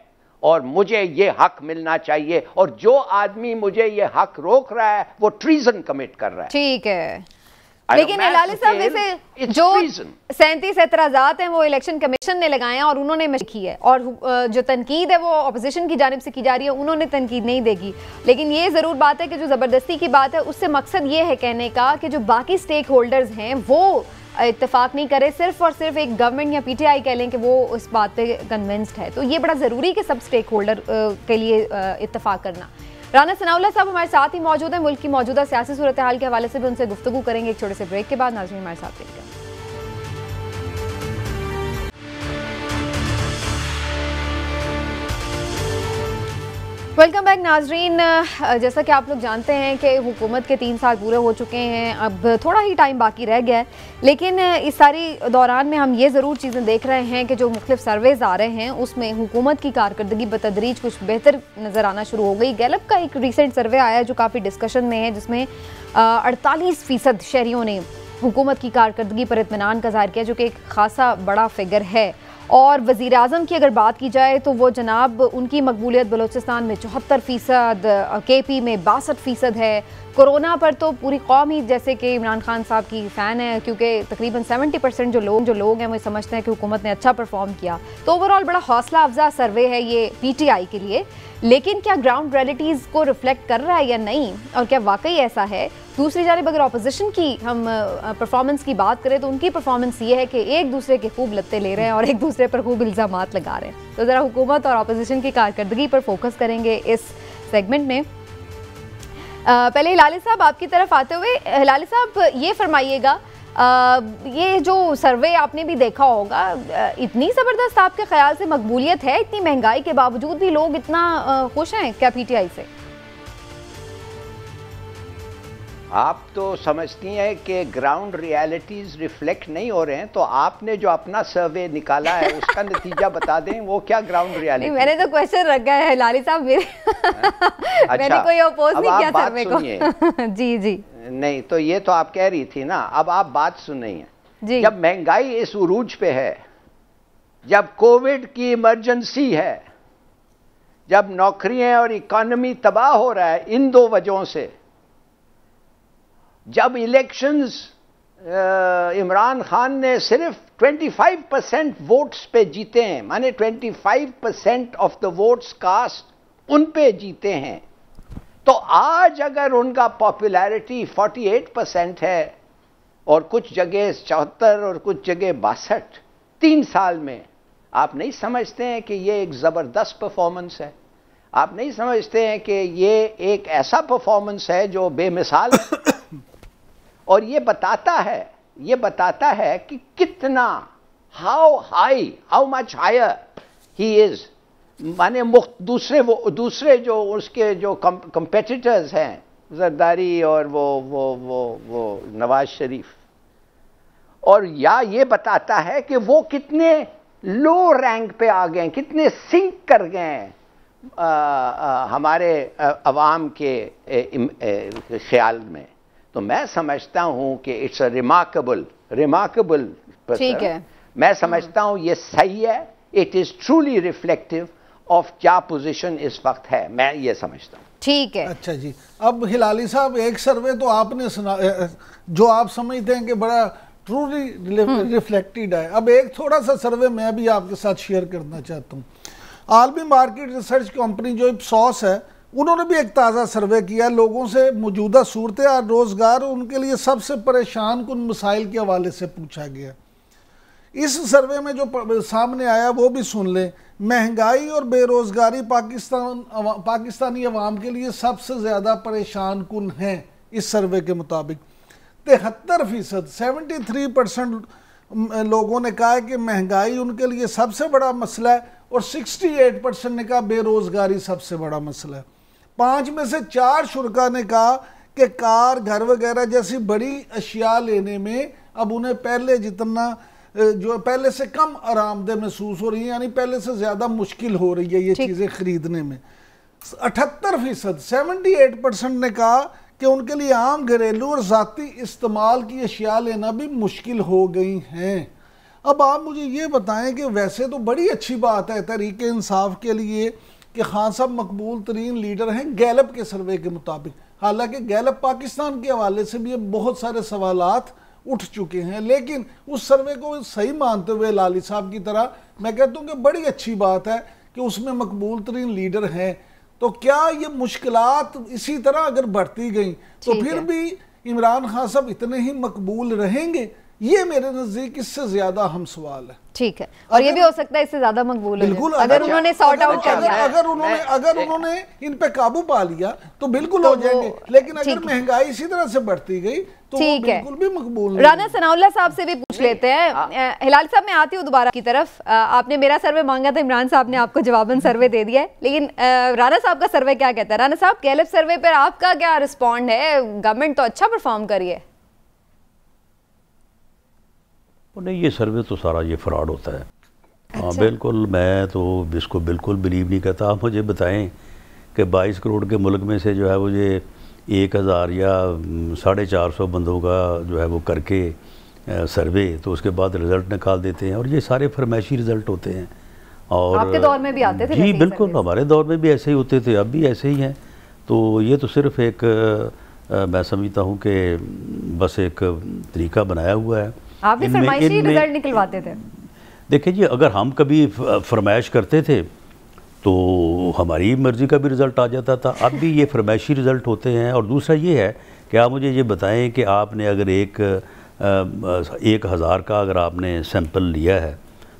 और मुझे ये हक मिलना चाहिए, और जो आदमी मुझे ये हक रोक रहा है वो ट्रीजन कमिट कर रहा है। ठीक है, लेकिन हिलाली साहब वैसे जो 37 एतराजात हैं वो इलेक्शन कमीशन ने लगाए हैं और उन्होंने की है, और जो तनकीद है वो अपोजिशन की जानिब से की जा रही है, उन्होंने तनकीद नहीं देगी। लेकिन ये ज़रूर बात है कि जो ज़बरदस्ती की बात है उससे मकसद ये है कहने का कि जो बाकी स्टेक होल्डर्स हैं वो इत्तेफाक नहीं करे, सिर्फ और सिर्फ एक गवर्नमेंट या पीटीआई कह लें कि वो उस बात पे कन्विंस्ड है। तो ये बड़ा ज़रूरी कि सब स्टेक होल्डर के लिए इत्तेफाक करना। राना सनाउल्लाह साहब हमारे साथ ही मौजूद हैं, मुल्क की मौजूदा सियासी सूरत हाल के हवाले से भी उनसे गुफ्तगू करेंगे एक छोटे से ब्रेक के बाद। नाज़रीन हमारे साथ रहिएगा। वेलकम बैक नाजरीन। जैसा कि आप लोग जानते हैं कि हुकूमत के 3 साल पूरे हो चुके हैं, अब थोड़ा ही टाइम बाकी रह गया है, लेकिन इस सारी दौरान में हम ये ज़रूर चीज़ें देख रहे हैं कि जो मुख्तलिफ सर्वेज आ रहे हैं उसमें हुकूमत की कारकर्दगी बतदरीज कुछ बेहतर नज़र आना शुरू हो गई। गैलप का एक रिसेंट सर्वे आया जो काफ़ी डिस्कशन में है, जिसमें 48% शहरियों ने हुकूमत की कारकर्दगी पर इत्मीनान का ज़ाहिर किया, जो कि एक खासा बड़ा फिगर है। और वज़ीर आज़म की अगर बात की जाए तो वो जनाब उनकी मकबूलियत बलूचिस्तान में 74%, KP में 62% है। कोरोना पर तो पूरी कौम ही जैसे कि इमरान खान साहब की फ़ैन है, क्योंकि तकरीबन 70% जो लोग हैं वो समझते हैं कि हुकूमत ने अच्छा परफॉर्म किया। तो ओवरऑल बड़ा हौसला अफजा सर्वे है ये PTI के लिए, लेकिन क्या ग्राउंड रियलिटीज़ को रिफ्लेक्ट कर रहा है या नहीं, और क्या वाकई ऐसा है? दूसरी जानिब अगर अपोजिशन की हम परफॉर्मेंस की बात करें तो उनकी परफॉर्मेंस ये है कि एक दूसरे के खूब लत्ते ले रहे हैं और एक दूसरे पर खूब इल्ज़ामात लगा रहे हैं। तो ज़रा हुकूमत और अपोजिशन की कारकर्दगी पर फोकस करेंगे इस सेगमेंट में। पहले हिलाली साहब आपकी तरफ आते हुए, हिलाली साहब ये फरमाइएगा, ये जो सर्वे आपने भी देखा होगा, इतनी ज़बरदस्त आपके ख्याल से मकबूलियत है, इतनी महंगाई के बावजूद भी लोग इतना खुश हैं क्या PTI से? आप तो समझती हैं कि ग्राउंड रियलिटीज रिफ्लेक्ट नहीं हो रहे हैं, तो आपने जो अपना सर्वे निकाला है उसका नतीजा बता दें, वो क्या ग्राउंड रियलिटी? मैंने तो क्वेश्चन रखा है हिलाली साहब, मेरे अच्छा, मैंने कोई अपोज नहीं किया सर्वे को। जी जी नहीं, तो ये तो आप कह रही थी ना, अब आप बात सुनिए। जब महंगाई इस उरूज पे है, जब कोविड की इमरजेंसी है, जब नौकरियां और इकॉनमी तबाह हो रहा है इन 2 वजहों से, जब इलेक्शंस इमरान खान ने सिर्फ 25% वोट्स पे जीते हैं, माने 25% ऑफ द वोट्स कास्ट उन पे जीते हैं, तो आज अगर उनका पॉपुलैरिटी 48% है और कुछ जगह 74 और कुछ जगह 62, 3 साल में, आप नहीं समझते हैं कि ये एक ज़बरदस्त परफॉर्मेंस है? आप नहीं समझते हैं कि ये एक ऐसा परफॉर्मेंस है जो बेमिसाल है? और ये बताता है कि कितना, how much higher he is, माने दूसरे जो उसके जो कंपेटिटर्स हैं, जरदारी और वो नवाज शरीफ, और या ये बताता है कि वो कितने लो रैंक पे आ गए, कितने सिंक कर गए हैं हमारे अवाम के ख्याल में। तो मैं समझता हूं कि इट्स अ रिमार्केबल ठीक है, मैं समझता हूं ये सही है, it is truly reflective of क्या पोजीशन इस वक्त है, मैं ये समझता हूं। ठीक है, अच्छा जी। अब हिलाली साहब, एक सर्वे तो आपने सुना जो आप समझते हैं कि बड़ा ट्रूली रिफ्लेक्टेड है। अब एक थोड़ा सा सर्वे मैं भी आपके साथ शेयर करना चाहता हूँ। आलमी मार्केट रिसर्च कंपनी जो इप्सॉस है, उन्होंने भी एक ताज़ा सर्वे किया, लोगों से मौजूदा सूरत और रोज़गार उनके लिए सबसे परेशान कुन मसाइल के हवाले से पूछा गया। इस सर्वे में जो सामने आया वो भी सुन लें। महंगाई और बेरोजगारी पाकिस्तानी अवाम के लिए सबसे ज़्यादा परेशान कुन हैं। इस सर्वे के मुताबिक 73%, 73% लोगों ने कहा है कि महंगाई उनके लिए सबसे बड़ा मसला है और 68% ने कहा बेरोजगारी सबसे बड़ा मसला है। 5 में से 4 शुरका ने कहा कि कार, घर वगैरह जैसी बड़ी अशिया लेने में अब उन्हें पहले जितना जो पहले से कम आरामदेह महसूस हो रही है, यानी पहले से ज़्यादा मुश्किल हो रही है ये चीज़ें खरीदने में। 78%, 78% ने कहा कि उनके लिए आम घरेलू और ज़ाती इस्तेमाल की अशिया लेना भी मुश्किल हो गई हैं। अब आप मुझे ये बताएं कि वैसे तो बड़ी अच्छी बात है तहरीक इंसाफ के लिए कि खान साहब मकबूल तरीन लीडर हैं गैलप के सर्वे के मुताबिक। हालांकि गैलप पाकिस्तान के हवाले से भी बहुत सारे सवालात उठ चुके हैं, लेकिन उस सर्वे को सही मानते हुए लाली साहब की तरह मैं कहता हूँ कि बड़ी अच्छी बात है कि उसमें मकबूल तरीन लीडर हैं। तो क्या ये मुश्किलात इसी तरह अगर बढ़ती गई तो फिर भी इमरान खान साहब इतने ही मकबूल रहेंगे? ये मेरे नजदीक इससे ज्यादा हम सवाल है। ठीक है, और ये भी हो सकता है इससे ज्यादा मकबूल बिल्कुल अगर उन्होंने सॉर्ट आउट कर लिया, अगर उन्होंने इन पे काबू पा लिया तो बिल्कुल हो जाएंगे। लेकिन अगर महंगाई इसी तरह से बढ़ती गई तो बिल्कुल भी मकबूल नहीं। राना सनाउल्लाह साहब से भी पूछ लेते हैं। हिलाल साहब, मैं आती हूँ दोबारा की तरफ। आपने मेरा सर्वे मांगा था, इमरान साहब ने आपको जवाबन सर्वे दे दिया है, लेकिन राना साहब का सर्वे क्या कहता है? राना साहब, गैलप सर्वे पर आपका क्या रिस्पॉन्ड है? गवर्नमेंट तो अच्छा परफॉर्म करी है। नहीं, ये सर्वे तो सारा ये फ्रॉड होता है। हाँ बिल्कुल, मैं तो इसको बिल्कुल बिलीव नहीं करता। आप मुझे बताएं कि 22 करोड़ के मुल्क में से जो है वो ये 1000 या 450 बंदों का जो है वो करके सर्वे, तो उसके बाद रिज़ल्ट निकाल देते हैं और ये सारे फरमाइशी रिज़ल्ट होते हैं। और आपके दौर में भी आते थे? जी बिल्कुल, हमारे दौर में भी ऐसे ही होते थे, अब भी ऐसे ही हैं। तो ये तो सिर्फ एक मैं समझता हूँ कि बस एक तरीका बनाया हुआ है। आप भी फरमाइशी रिजल्ट निकलवाते थे? देखिए जी, अगर हम कभी फरमाइश करते थे तो हमारी मर्ज़ी का भी रिज़ल्ट आ जाता था। अब भी ये फरमाइशी रिज़ल्ट होते हैं। और दूसरा ये है कि आप मुझे ये बताएं कि आपने अगर 1000 का अगर आपने सैंपल लिया है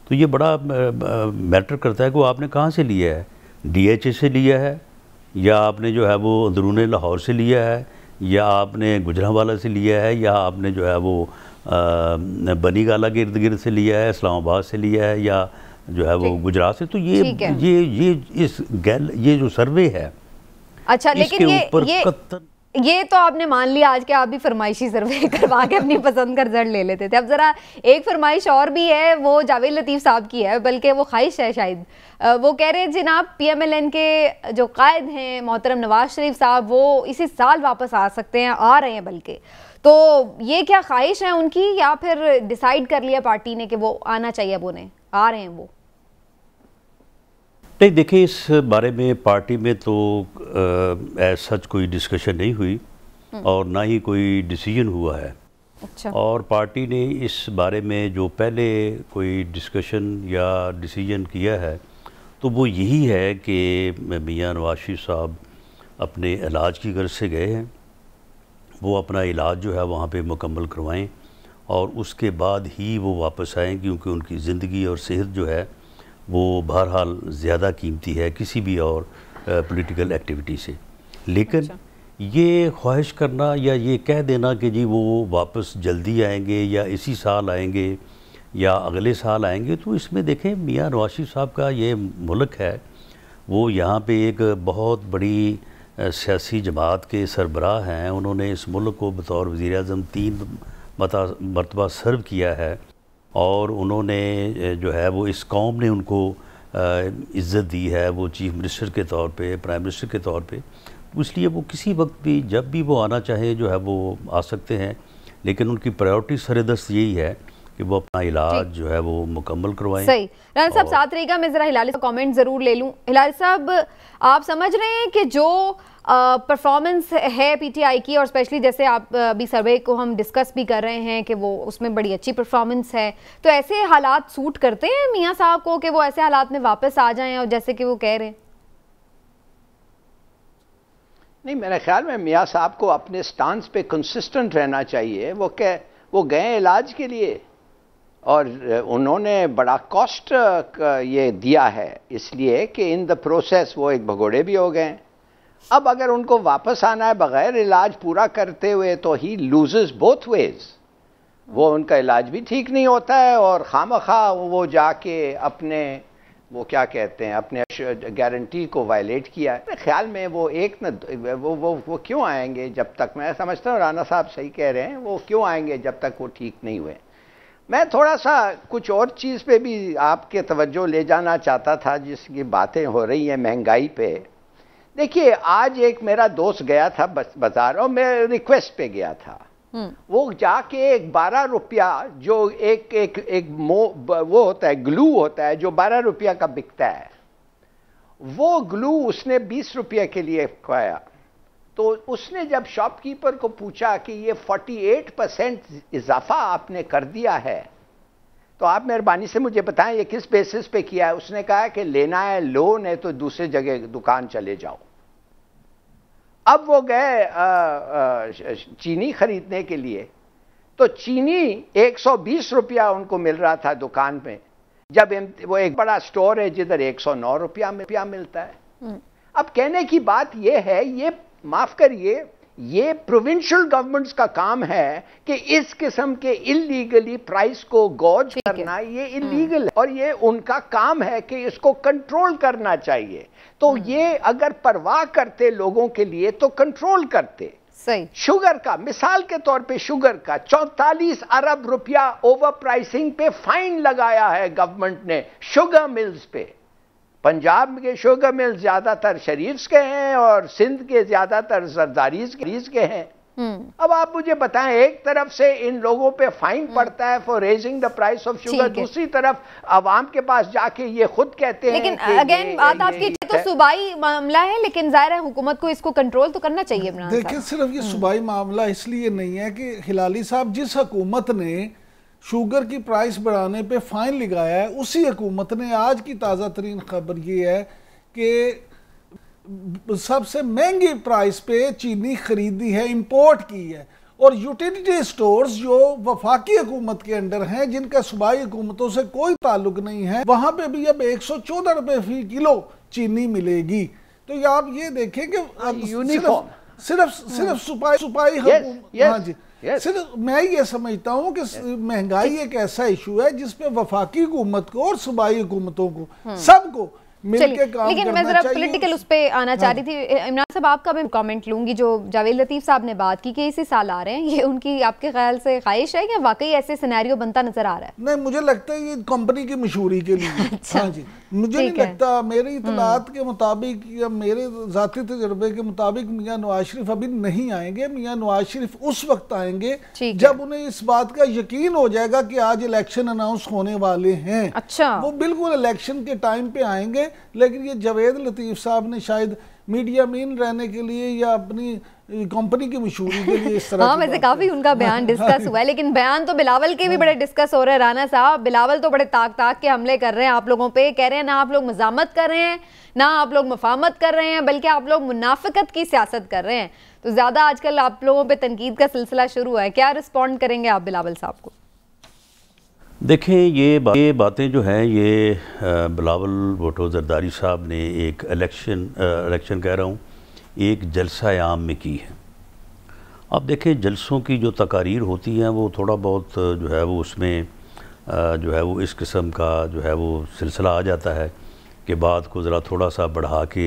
तो ये बड़ा मैटर करता है कि वो आपने कहाँ से लिया है। DHA से लिया है, या आपने जो है वो अंदरून लाहौर से लिया है, या आपने गुजरांवाला से लिया है, या आपने जो है वो बनी गाला के इर्द गिर्द से लिया है, इस्लामाबाद से लिया है, या जो है वो गुजरात से। तो ये जो सर्वे है, अच्छा, लेकिन ये तो आपने मान लिया आज के आप भी फरमाइशी सर्वे करवा के अपनी पसंद का रिजल्ट ले लेते थे। अब जरा एक फरमाइश और भी है, वो जावेद लतीफ़ साहब की है, बल्कि वो ख्वाहिश है शायद। वो कह रहे हैं जनाब PMLN के जो कायद हैं मोहतरम नवाज शरीफ साहब, वो इसी साल वापस आ सकते हैं, आ रहे हैं बल्कि। तो ये क्या ख्वाहिश है उनकी, या फिर डिसाइड कर लिया पार्टी ने कि वो आना चाहिए, अब उन्हें आ रहे हैं वो? नहीं, देखिए, इस बारे में पार्टी में तो सच कोई डिस्कशन नहीं हुई और ना ही कोई डिसीजन हुआ है। अच्छा। और पार्टी ने इस बारे में जो पहले कोई डिस्कशन या डिसीजन किया है तो वो यही है कि मियां नवाज शरीफ साहब अपने इलाज की गर्ज से गए हैं, वो अपना इलाज जो है वहाँ पे मुकम्मल करवाएं और उसके बाद ही वो वापस आएँ, क्योंकि उनकी ज़िंदगी और सेहत जो है वो बहरहाल ज़्यादा कीमती है किसी भी और पॉलिटिकल एक्टिविटी से। लेकिन ये ख्वाहिश करना या ये कह देना कि जी वो वापस जल्दी आएंगे या इसी साल आएंगे या अगले साल आएंगे, तो इसमें देखें मियां नवाज शरीफ साहब का ये मुल्क है, वो यहाँ पे एक बहुत बड़ी सियासी जमात के सरबराह हैं। उन्होंने इस मुल्क को बतौर वज़ीर-ए-आज़म 3 मरतबा सर्व किया है और उन्होंने जो है वो इस कौम ने उनको इज़्ज़त दी है, वो चीफ़ मिनिस्टर के तौर पे, प्राइम मिनिस्टर के तौर पे। इसलिए वो किसी वक्त भी जब भी वो आना चाहे जो है वो आ सकते हैं, लेकिन उनकी प्रायोरिटी सरेदस्त यही है कि वो अपना इलाज जो है वो मुकम्मल करवाएं। सही। राना साहब साथ रहेगा, मैं ज़रा हिलाली का कमेंट ज़रूर ले लूँ। हिलाली साहब, आप समझ रहे हैं कि जो परफॉर्मेंस है PTI की, और स्पेशली जैसे आप अभी सर्वे को हम डिस्कस भी कर रहे हैं कि वो उसमें बड़ी अच्छी परफॉर्मेंस है, तो ऐसे हालात सूट करते हैं मियां साहब को कि वो ऐसे हालात में वापस आ जाएं और जैसे कि वो कह रहे हैं? नहीं, मेरे ख्याल में मियां साहब को अपने स्टांस पे कंसिस्टेंट रहना चाहिए। वो गए इलाज के लिए और उन्होंने बड़ा कॉस्ट ये दिया है, इसलिए कि इन द प्रोसेस वो एक भगोड़े भी हो गए। अब अगर उनको वापस आना है बगैर इलाज पूरा करते हुए तो ही लूजेस बोथ वेज। वो उनका इलाज भी ठीक नहीं होता है और खामखा वो जाके अपने वो क्या कहते हैं अपने गारंटी को वायलेट किया है। मेरे ख्याल में वो एक न वो क्यों आएंगे जब तक, मैं समझता हूँ राना साहब सही कह रहे हैं, वो क्यों आएंगे जब तक वो ठीक नहीं हुए। मैं थोड़ा सा कुछ और चीज़ पे भी आपके तवज्जो ले जाना चाहता था जिसकी बातें हो रही हैं महंगाई पे। देखिए आज एक मेरा दोस्त गया था बाजार और मैं रिक्वेस्ट पे गया था, वो जाके एक 12 रुपया जो एक वो होता है ग्लू होता है जो 12 रुपया का बिकता है, वो ग्लू उसने 20 रुपये के लिए खाया। तो उसने जब शॉपकीपर को पूछा कि ये 48% इजाफा आपने कर दिया है, तो आप मेहरबानी से मुझे बताएं ये किस बेसिस पे किया है। उसने कहा कि लेना है लो, नहीं तो दूसरी जगह दुकान चले जाओ। अब वो गए चीनी खरीदने के लिए, तो चीनी 120 रुपया उनको मिल रहा था दुकान में, जब वो एक बड़ा स्टोर है जिधर 109 रुपया मिलता है। अब कहने की बात ये है, ये माफ करिए, ये प्रोविंशियल गवर्नमेंट्स का काम है कि इस किस्म के इलीगली प्राइस को गॉज करना, ये इलीगल है और ये उनका काम है कि इसको कंट्रोल करना चाहिए। तो ये अगर परवाह करते लोगों के लिए तो कंट्रोल करते। सही। शुगर का मिसाल के तौर पे, शुगर का 44 अरब रुपया ओवर प्राइसिंग पे फाइन लगाया है गवर्नमेंट ने शुगर मिल्स पे। पंजाब के शुगर मिल ज्यादातर शरीफ्स के हैं और सिंध के ज्यादातर जरदारीज के हैं। अब आप मुझे बताएं, एक तरफ से इन लोगों पे फाइन पड़ता है for raising the price of sugar, दूसरी तरफ आवाम के पास जाके ये खुद कहते हैं। लेकिन अगेन बात आपकी तो सूबाई मामला है, लेकिन जाहिर है हुकूमत को इसको कंट्रोल तो करना चाहिए। देखिए सिर्फ ये सूबाई मामला इसलिए नहीं है कि हिलाली साहब, जिस हुकूमत ने शुगर की प्राइस बढ़ाने पे फाइन लगाया है, उसी हुकूमत ने आज की ताज़ा तरीन खबर ये है कि सबसे महंगी प्राइस पे चीनी खरीदी है, इंपोर्ट की है। और यूटिलिटी स्टोर्स जो वफाकी हुकूमत के अंडर हैं, जिनका सूबाई हुकूमतों से कोई ताल्लुक नहीं है, वहां पे भी अब 114 रुपए फी किलो चीनी मिलेगी। तो ये आप ये देखें कि सिर्फ सुपाई हाँ जी, सिर्फ मैं ये समझता हूँ कि महंगाई एक ऐसा इशू है जिसपे वफाकी हुकूमत को और सूबाई हुकूमतों को सबको मिलके काम लेकिन मैं जरा पॉलिटिकल उस पे आना चाह रही थी। इमरान साहब आपका भी कमेंट लूंगी, जो जावेद लतीफ साहब ने बात की कि इसी साल आ रहे हैं, ये उनकी आपके ख्याल से ख्वाहिश है या वाकई ऐसे सिनेरियो बनता नजर आ रहा है? नहीं, मुझे लगता है ये कंपनी की मशहूरी के लिए। अच्छा, हाँ जी, मुझे नहीं लगता, मेरी इत्तलात के मुताबिक या मेरे ज़ाती तजुर्बे के मुताबिक मियां नवाज शरीफ अभी नहीं आएंगे। मियां नवाज शरीफ उस वक्त आएंगे जब उन्हें इस बात का यकीन हो जाएगा कि आज इलेक्शन अनाउंस होने वाले हैं। अच्छा, वो बिल्कुल इलेक्शन के टाइम पे आएंगे। लेकिन ये जावेद लतीफ साहब ने शायद मीडिया मीन रहने के लिए या अपनी कंपनी की मशहूरी के लिए इस तरह हाँ, वैसे काफी उनका बयान डिस्कस हुआ है, लेकिन बयान तो बिलावल के भी बड़े डिस्कस हो रहे हैं। राना साहब, बिलावल तो बड़े ताक के हमले कर रहे हैं आप लोगों पे, कह रहे हैं ना आप लोग मजामत कर रहे हैं, ना आप लोग मफामत कर रहे हैं, बल्कि आप लोग मुनाफिकत की सियासत कर रहे हैं। तो ज्यादा आजकल आप लोगों पे तनकीद का सिलसिला शुरू हुआ है, क्या रिस्पॉन्ड करेंगे आप बिलावल साहब को? देखें, ये बातें जो हैं ये बिलावल भुट्टो जरदारी साहब ने एक इलेक्शन कह रहा हूँ, एक जलसा आम में की है। अब देखें, जलसों की जो तकारीर होती हैं वो थोड़ा बहुत जो है वो उसमें जो है वो इस किस्म का जो है वो सिलसिला आ जाता है कि बात को ज़रा थोड़ा सा बढ़ा के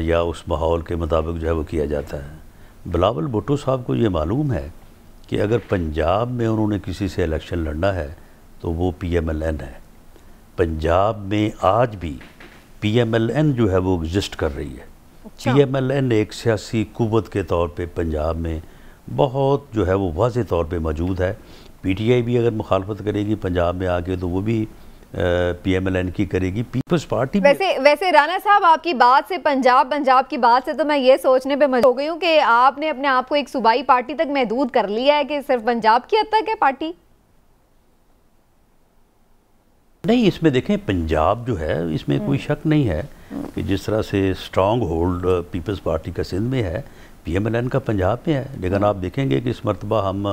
या उस माहौल के मुताबिक जो है वो किया जाता है। बिलावल भुट्टो साहब को ये मालूम है कि अगर पंजाब में उन्होंने किसी से इलेक्शन लड़ना है तो वो PMLN है। पंजाब में आज भी PMLN जो है वो एग्जिस्ट कर रही है। अच्छा। PMLN एक सियासी कुव्वत के तौर पे पंजाब में बहुत जो है वो वाज़े तौर पे मौजूद है। PTI भी अगर मुखालफत करेगी पंजाब में आके तो वो भी PMLN की करेगी। पीपल्स पार्टी वैसे राना साहब, आपकी बात से पंजाब की बात से तो मैं ये सोचने पे मजबूर हो गई हूँ कि आपने अपने आप को एक सूबाई पार्टी तक महदूद कर लिया है कि सिर्फ पंजाब की हद तक है पार्टी। नहीं, इसमें देखें पंजाब जो है इसमें कोई शक नहीं है कि जिस तरह से स्ट्रॉन्ग होल्ड पीपल्स पार्टी का सिंध में है, PMLN का पंजाब में है। लेकिन आप देखेंगे कि इस मरतबा हम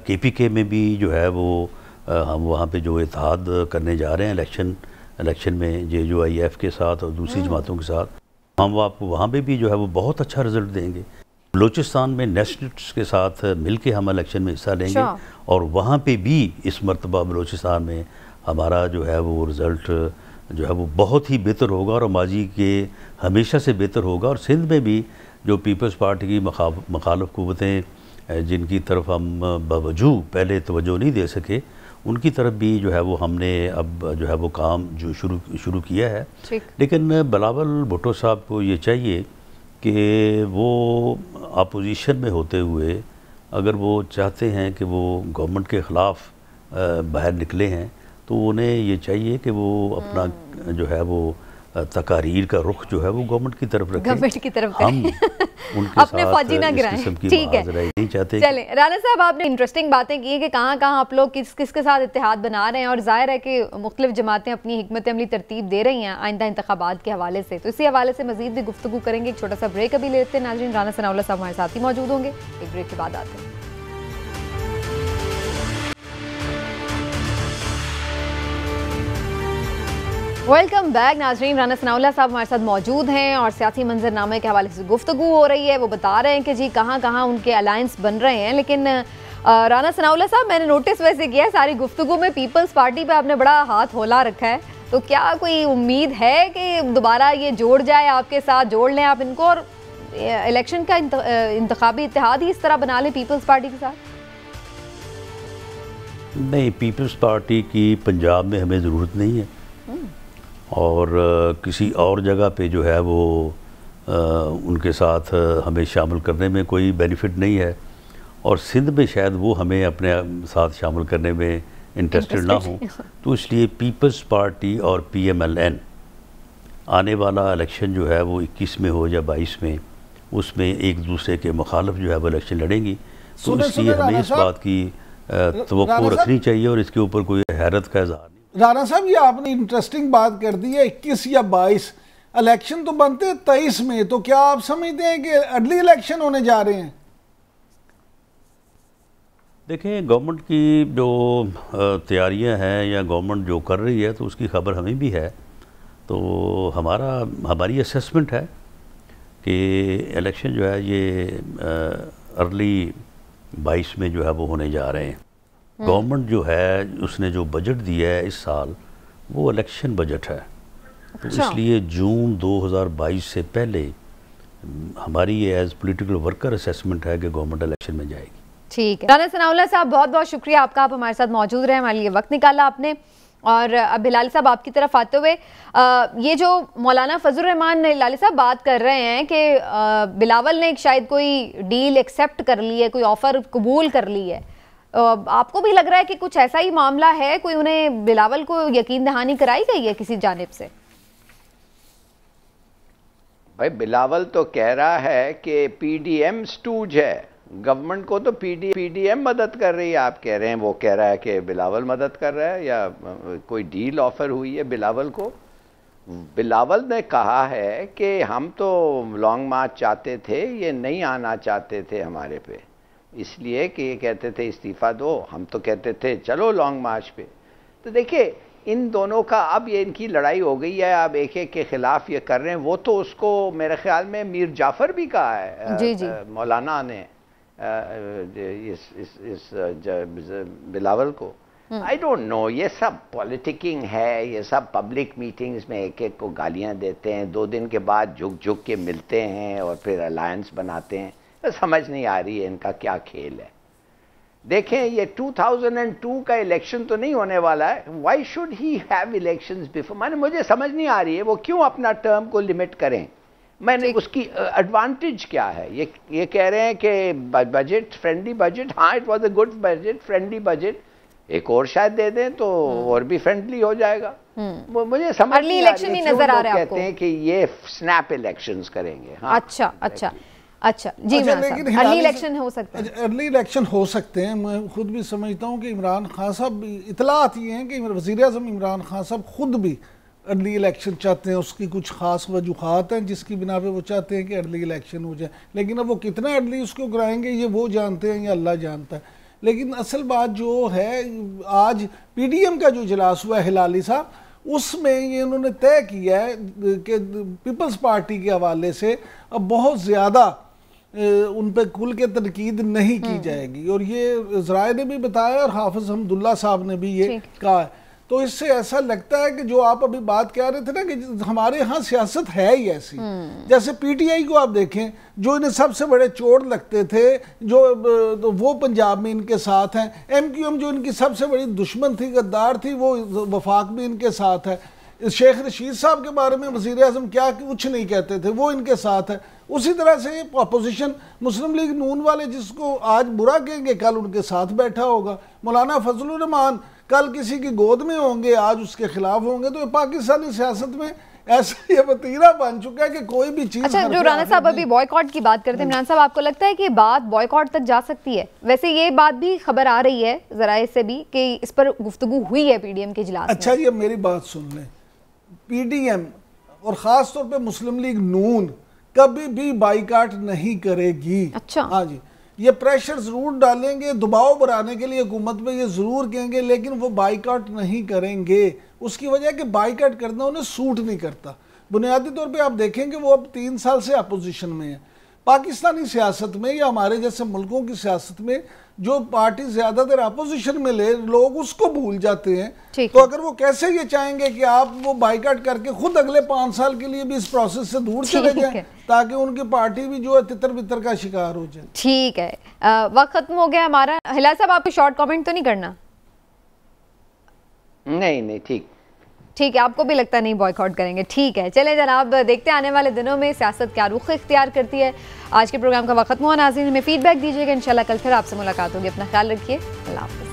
KPK में भी जो है वो हम वहाँ पे जो इत्तेहाद करने जा रहे हैं इलेक्शन में JUIF के साथ और दूसरी जमातों के साथ, हम आपको वहाँ पे भी जो है वो बहुत अच्छा रिजल्ट देंगे। बलूचिस्तान में नेशनलिस्ट्स के साथ मिल के हम इलेक्शन में हिस्सा लेंगे और वहाँ पे भी इस मरतबा बलूचिस्तान में हमारा जो है वो रिज़ल्ट जो है वो बहुत ही बेहतर होगा और माजी के हमेशा से बेहतर होगा। और सिंध में भी जो पीपल्स पार्टी की मुखालिफ क़ुव्वतें जिनकी तरफ हम बावजूद पहले तवज्जो नहीं दे सके, उनकी तरफ भी जो है वो हमने अब जो है वो काम जो शुरू किया है। लेकिन बिलावल भुट्टो साहब को ये चाहिए कि वो अपोजिशन में होते हुए अगर वो चाहते हैं कि वो गवर्नमेंट के ख़िलाफ़ बाहर निकले हैं तो उन्हें ये चाहिए कि वो अपना जो है वो तकारीर का रुख जो है वो गवर्नमेंट की तरफ रखें, गवर्नमेंट की तरफ हम उनके अपने साथ फौजी ना गिराएं। ठीक है, नहीं चाहते। चले राना साहब, आपने इंटरेस्टिंग बातें की हैं कि कहाँ कहाँ आप लोग किसके साथ इत्तेहाद बना रहे हैं और जाहिर है कि मुख्तलिफ जमातें अपनी हिकमत अमली तरतीब दे रही हैं आइंदा इंतखाबात के हवाले से, तो इसी हवाले से मजीद भी गुफ्तगू करेंगे। एक छोटा सा ब्रेक अभी लेते हैं नाज़रीन। राना सनाउल्लाह साहब हमारे साथ ही मौजूद होंगे, एक ब्रेक के बाद आते हैं। वेलकम बैक नाजरीन। राना सनाउल्लाह साहब हमारे साथ मौजूद हैं और सियासी मंजरनामे के हवाले से गुफ्तगू हो रही है। वो बता रहे हैं कि जी कहाँ कहाँ उनके अलायंस बन रहे हैं। लेकिन राना सनाउल्लाह साहब, मैंने नोटिस वैसे किया सारी गुफ्तगू में पीपल्स पार्टी पे आपने बड़ा हाथ होला रखा है, तो क्या कोई उम्मीद है कि दोबारा ये जोड़ जाए आपके साथ, जोड़ लें आप इनको और इलेक्शन का इंतखाबी इत्तेहाद ही इस तरह बना लें पीपल्स पार्टी के साथ? नहीं, पीपल्स पार्टी की पंजाब में हमें ज़रूरत नहीं है और किसी और जगह पे जो है वो उनके साथ हमें शामिल करने में कोई बेनिफिट नहीं है और सिंध में शायद वो हमें अपने साथ शामिल करने में इंटरेस्टेड ना हो, तो इसलिए पीपल्स पार्टी और PMLN आने वाला इलेक्शन जो है वो 21 में हो या 22 में, उसमें एक दूसरे के मुखालिफ जो है वो इलेक्शन लड़ेंगी। तो इसलिए हमें इस बात की तवक्को रखनी चाहिए और इसके ऊपर कोई हैरत का इज़हार नहीं। राना साहब, ये आपने इंटरेस्टिंग बात कर दी है। 21 या 22 इलेक्शन तो बनते 23 में, तो क्या आप समझते हैं कि अर्ली इलेक्शन होने जा रहे हैं? देखें, गवर्नमेंट की जो तैयारियां हैं या गवर्नमेंट जो कर रही है तो उसकी खबर हमें भी है। तो हमारी असेसमेंट है कि इलेक्शन जो है ये अर्ली 22 में जो है वो होने जा रहे हैं। गवर्नमेंट जो है उसने जो बजट दिया है इस साल वो इलेक्शन बजट है। तो इसलिए जून 2022 से पहले हमारी ये एज पॉलिटिकल वर्कर असेसमेंट है कि गवर्नमेंट इलेक्शन में जाएगी। ठीक है राना सनाउल्लाह साहब, बहुत बहुत शुक्रिया आपका, आप हमारे साथ मौजूद रहे, हमारे लिए वक्त निकाला आपने। और अब बिलाली साहब आपकी तरफ आते हुए, ये जो मौलाना फजल रहमान लाली साहब बात कर रहे हैं कि बिलावल ने शायद कोई डील एक्सेप्ट कर ली है, कोई ऑफर कबूल कर ली है, आपको भी लग रहा है कि कुछ ऐसा ही मामला है, कोई उन्हें बिलावल को यकीन दहानी कराई गई है किसी जानिब से? भाई, बिलावल तो कह रहा है कि PDM स्टूज है, गवर्नमेंट को तो PDM मदद कर रही है। आप कह रहे हैं वो कह रहा है कि बिलावल मदद कर रहा है, या कोई डील ऑफर हुई है बिलावल को? बिलावल ने कहा है कि हम तो लॉन्ग मार्च चाहते थे, ये नहीं आना चाहते थे हमारे पे, इसलिए कि ये कहते थे इस्तीफ़ा दो, हम तो कहते थे चलो लॉन्ग मार्च पे। तो देखिए, इन दोनों का अब ये इनकी लड़ाई हो गई है, अब एक एक के ख़िलाफ़ ये कर रहे हैं। वो तो उसको मेरे ख्याल में मीर जाफ़र भी कहा है मौलाना ने इस बिलावल को। आई डोंट नो, ये सब पॉलिटिकिंग है, ये सब पब्लिक मीटिंग्स में एक एक को गालियां देते हैं, 2 दिन के बाद झुक झुक के मिलते हैं और फिर अलायंस बनाते हैं। तो समझ नहीं आ रही है इनका क्या खेल है। देखें, ये 2002 का इलेक्शन तो नहीं होने वाला है। Why should he have elections before? मुझे समझ नहीं आ रही है वो क्यों अपना टर्म को लिमिट करें। उसकी एडवांटेज क्या है? ये कह रहे हैं कि बजट फ्रेंडली बजट, हाँ it was a good budget, friendly budget, एक और शायद दे दें तो और भी फ्रेंडली हो जाएगा। मुझे समझ नहीं आ रही है, नजर आ रहा है कहते हैं कि ये स्नैप इलेक्शंस करेंगे। हाँ, अच्छा जी, लेकिन अर्ली इलेक्शन हो सकता है। अर्ली इलेक्शन हो सकते हैं। मैं खुद भी समझता हूँ कि इमरान खान साहब, इतलात ये हैं कि वज़ीर आज़म इमरान खान साहब खुद भी अर्ली इलेक्शन चाहते हैं। उसकी कुछ खास वजूहात हैं जिसकी बिना पे वो चाहते हैं कि अर्ली इलेक्शन हो जाए, लेकिन अब वो कितना अर्ली उसको कराएंगे ये वो जानते हैं या अल्लाह जानता है। लेकिन असल बात जो है, आज PDM का जो इजलास हुआ है हिलाली साहब, उसमें ये उन्होंने तय किया है कि पीपल्स पार्टी के हवाले से अब बहुत ज़्यादा उन पर खुल के तनकीद नहीं की जाएगी, और ये ज़राए ने भी बताया और हाफिज़ हमदुल्ला साहब ने भी ये कहा है। तो इससे ऐसा लगता है कि जो आप अभी बात कह रहे थे ना कि हमारे यहाँ सियासत है ही ऐसी, जैसे PTI को आप देखें, जो इन्हें सबसे बड़े चोर लगते थे, जो तो वो पंजाब में इनके साथ हैं। MQM जो इनकी सबसे बड़ी दुश्मन थी, गद्दार थी, वो वफाक में इनके साथ है। शेख रशीद साहब के बारे में वज़ीर आज़म क्या कुछ नहीं कहते थे, वो इनके साथ है। उसी तरह से अपोजिशन मुस्लिम लीग नून वाले जिसको आज बुरा कहेंगे कल उनके साथ बैठा होगा। मौलाना फजलुर रहमान कल किसी की गोद में होंगे, आज उसके खिलाफ होंगे। तो पाकिस्तानी सियासत में ऐसा ये वतीरा बन चुका है कि कोई भी चीज। अच्छा, जो राना साहब अभी बॉयकॉट की बात करते हैं, इमरान साहब आपको लगता है कि बात बॉयकॉट तक जा सकती है? वैसे ये बात भी खबर आ रही है जराए से भी कि इस पर गुफ्तगू हुई है PDM के इजलास में। अच्छा, ये मेरी बात सुन लें, PDM और ख़ास तौर पे मुस्लिम लीग नून कभी भी बाइकाट नहीं करेगी। अच्छा, हाँ जी, ये प्रेशर ज़रूर डालेंगे, दबाव बढ़ाने के लिए हुकूमत पे ये ज़रूर कहेंगे, लेकिन वो बाइकाट नहीं करेंगे। उसकी वजह कि बाइकाट करना उन्हें सूट नहीं करता। बुनियादी तौर पे आप देखेंगे वो अब 3 साल से अपोजिशन में है। पाकिस्तानी सियासत में या हमारे जैसे मुल्कों की सियासत में जो पार्टी ज़्यादातर अपोजिशन में ले, लोग उसको भूल जाते हैं। तो अगर वो कैसे ये चाहेंगे कि आप वो बाइकाट करके खुद अगले 5 साल के लिए भी इस प्रोसेस से दूर चले जाएं, ताकि उनकी पार्टी भी जो है तितर बितर का शिकार हो जाए। ठीक है, वक्त खत्म हो गया हमारा। हिलाल साहब, आपको शॉर्ट कमेंट तो नहीं करना? नहीं, ठीक है, आपको भी लगता नहीं बॉयकॉट करेंगे। ठीक है, चलें जनाब, देखते हैं आने वाले दिनों में सियासत क्या रुख इख्तियार करती है। आज के प्रोग्राम का वक्त खत्म हुआ। नाज़रीन, हमें फीडबैक दीजिएगा। इंशाल्लाह कल फिर आपसे मुलाकात होगी। अपना ख्याल रखिए। अल्लाह हाफ़िज़।